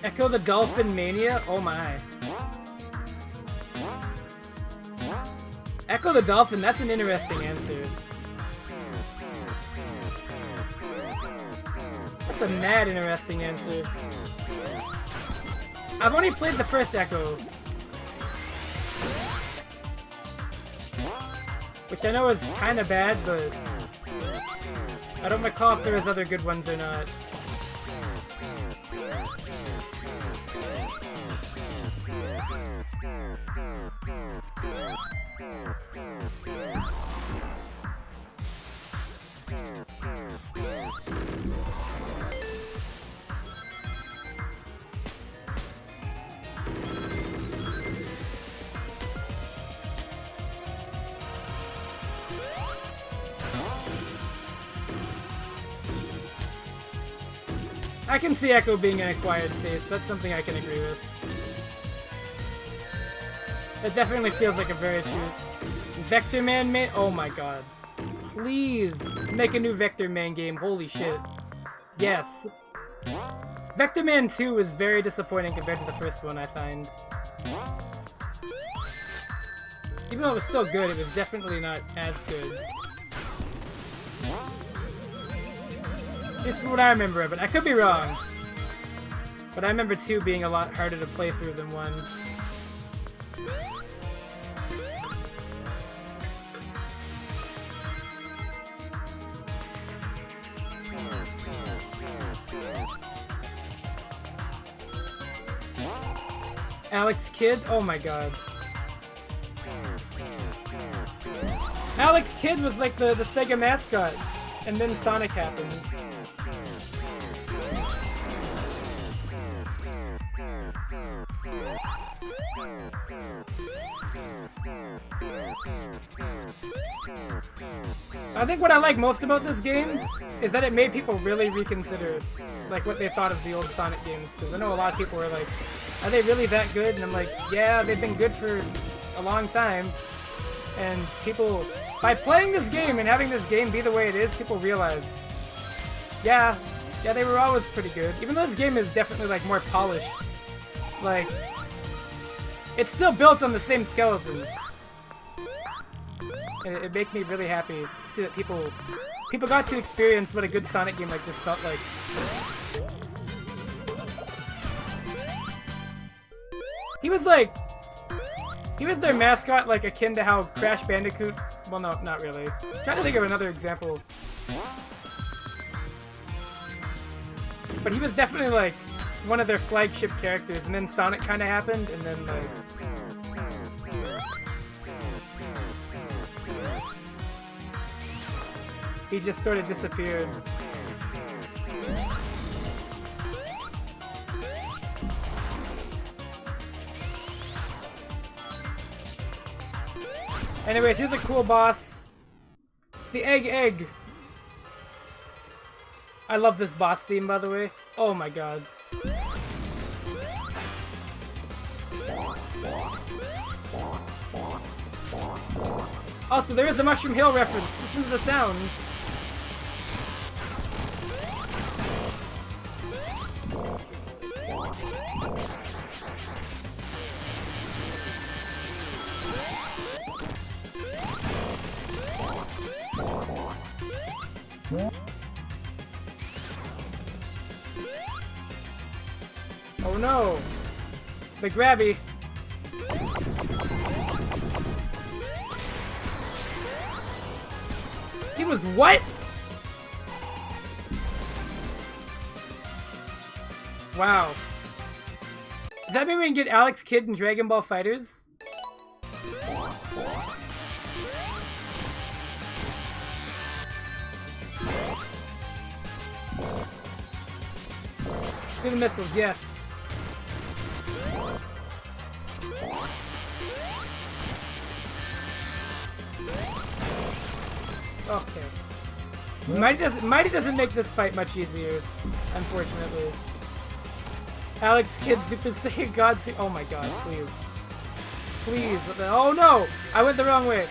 Speaker 1: Echo the Dolphin Mania? Oh my. Echo the Dolphin, that's an interesting answer. That's a mad interesting answer. I've only played the first Echo. Which I know is kinda bad, but I don't recall if there was other good ones or not. I can see Echo being an acquired taste. That's something I can agree with. It definitely feels like a very true... Vector Man main? Oh my god. Please! Make a new Vector Man game. Holy shit. Yes. Vector Man 2 is very disappointing compared to the first one, I find. Even though it was still good, it was definitely not as good. This is what I remember of it. I could be wrong. But I remember 2 being a lot harder to play through than 1. Alex Kidd? Oh my god. Alex Kidd was like the Sega mascot. And then Sonic happened. I think what I like most about this game is that it made people really reconsider like what they thought of the old Sonic games, because I know a lot of people were like, are they really that good? And I'm like, yeah, they've been good for a long time. And people, by playing this game and having this game be the way it is, people realize, yeah, they were always pretty good. Even though this game is definitely like more polished, like, it's still built on the same skeleton. And it makes me really happy to see that people got to experience what a good Sonic game like this felt like. He was their mascot, like akin to how Crash Bandicoot, well no, not really. I'm trying to think of another example. But he was definitely like one of their flagship characters, and then Sonic kind of happened, and then like he just sort of disappeared. Anyways, here's a cool boss. It's the Egg. I love this boss theme, by the way. Oh my god. Also, there is a Mushroom Hill reference. Listen to the sound. Oh no! The grabby. He was what? Wow. Does that mean we can get Alex Kidd in Dragon Ball FighterZ? Do the missiles, yes. Okay. Mighty doesn't make this fight much easier, unfortunately. Alex Kidd Super Saiyan God. Oh my god, please. Please. Oh no! I went the wrong way.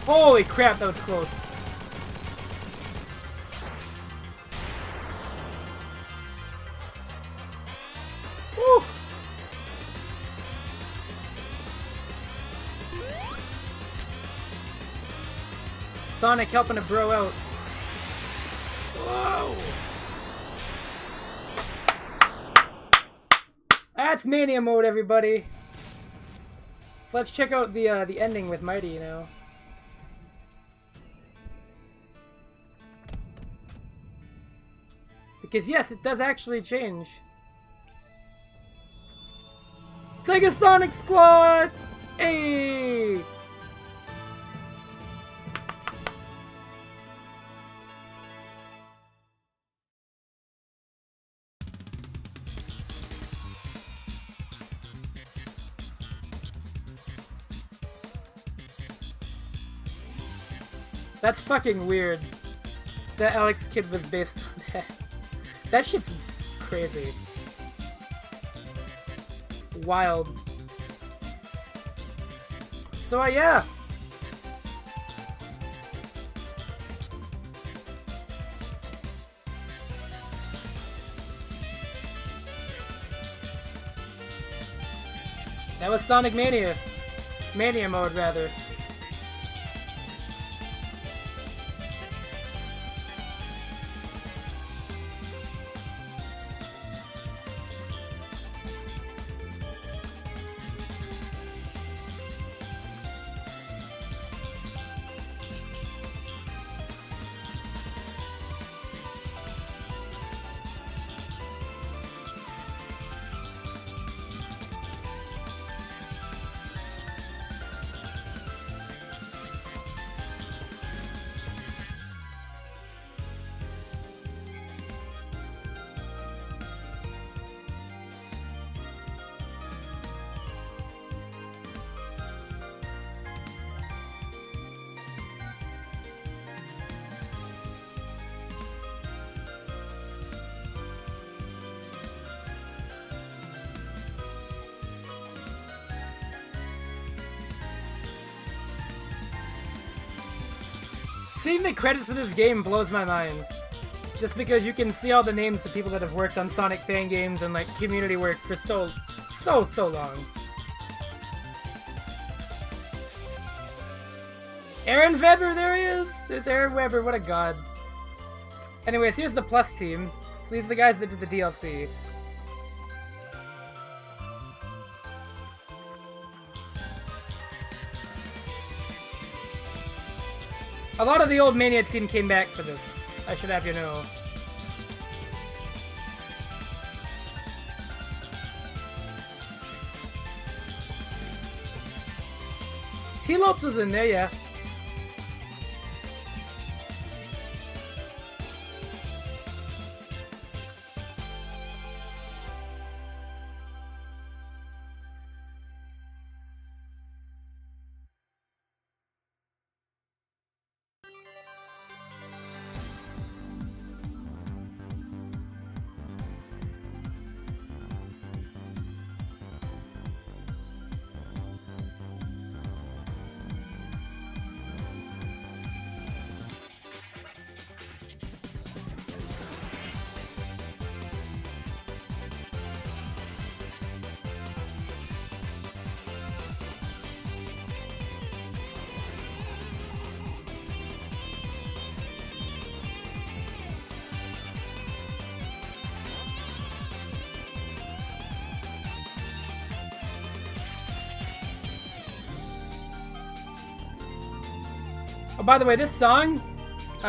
Speaker 1: Holy crap, that was close. Woo! Sonic helping a bro out. Whoa! That's Mania mode, everybody. So let's check out the ending with Mighty now. Because yes, it does actually change. Sega Sonic Squad! Hey! That's fucking weird. That Alex Kidd was based on that. That shit's crazy. Wild. So, yeah. That was Sonic Mania. Mania mode, rather. Seeing the credits for this game blows my mind. Just because you can see all the names of people that have worked on Sonic fan games and like community work for so long. Aaron Weber, there he is! There's Aaron Weber, what a god. Anyways, here's the Plus team. So these are the guys that did the DLC. A lot of the old Mania team came back for this, I should have you know. T-Lopes was in there, yeah. Oh, by the way, this song,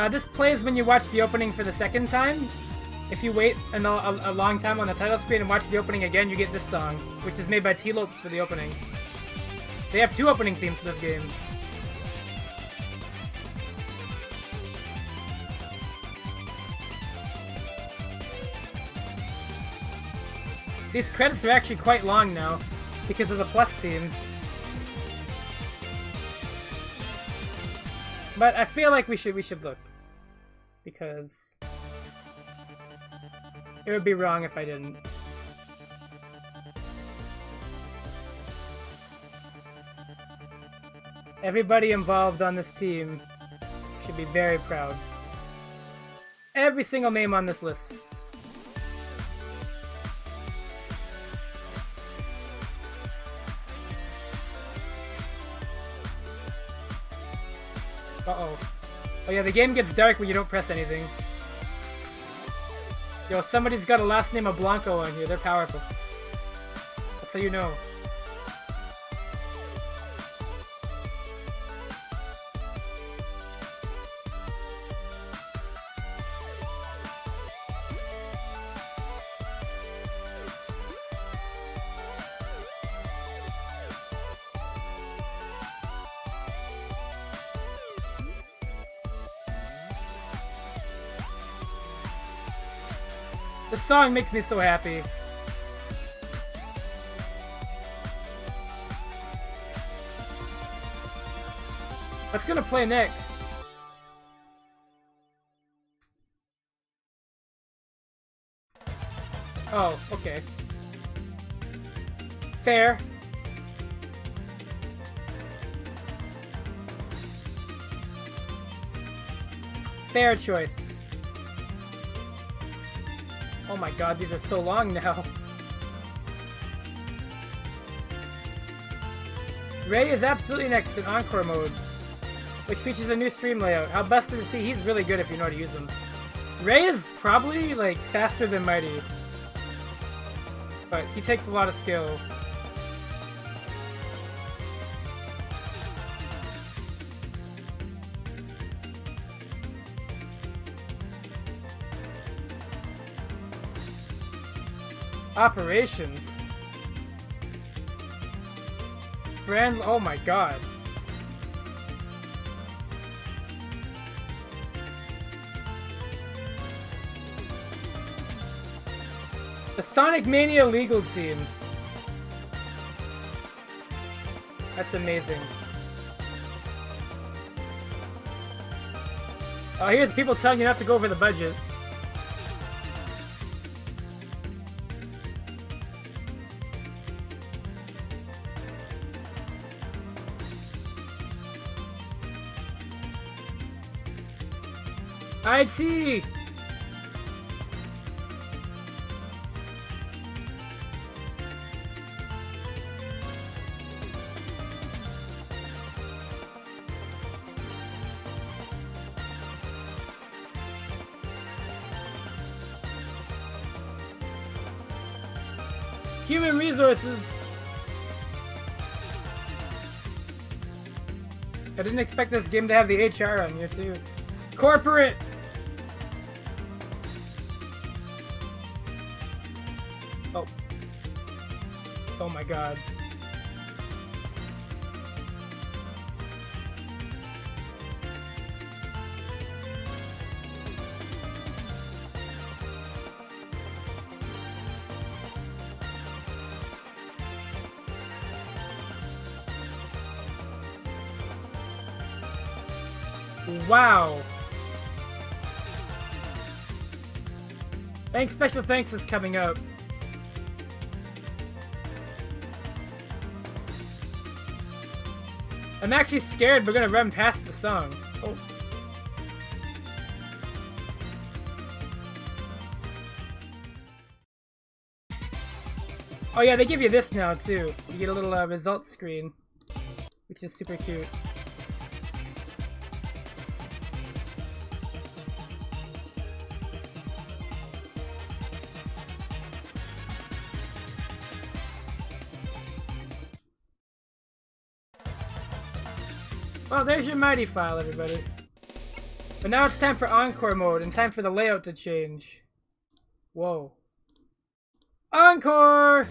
Speaker 1: this plays when you watch the opening for the second time. If you wait a long time on the title screen and watch the opening again, you get this song, which is made by T-Lopes for the opening. They have 2 opening themes for this game. These credits are actually quite long now, because of the Plus team. But I feel like we should look, because it would be wrong if I didn't. Everybody involved on this team should be very proud. Every single name on this list. Uh-oh. Oh yeah, the game gets dark when you don't press anything. Yo, somebody's got a last name of Blanco on here. They're powerful. That's how you know. This song makes me so happy. What's gonna play next? Oh, okay. Fair. Fair choice. Oh my god, these are so long now. Ray is absolutely next in Encore mode, which features a new stream layout. How busted to see, he's really good if you know how to use him. Ray is probably, like, faster than Mighty, but he takes a lot of skill. Operations. Brand. Oh my god. The Sonic Mania legal team. That's amazing. Oh, here's people telling you not to go over the budget. IT! Human resources. I didn't expect this game to have the HR on here too. Corporate. Oh. Oh my god. Wow. Thanks, special thanks is coming up. I'm actually scared we're gonna run past the song. Oh. Oh yeah, they give you this now too. You get a little results screen, which is super cute. Well, there's your Mighty file, everybody. But now it's time for Encore mode, and time for the layout to change. Whoa. Encore!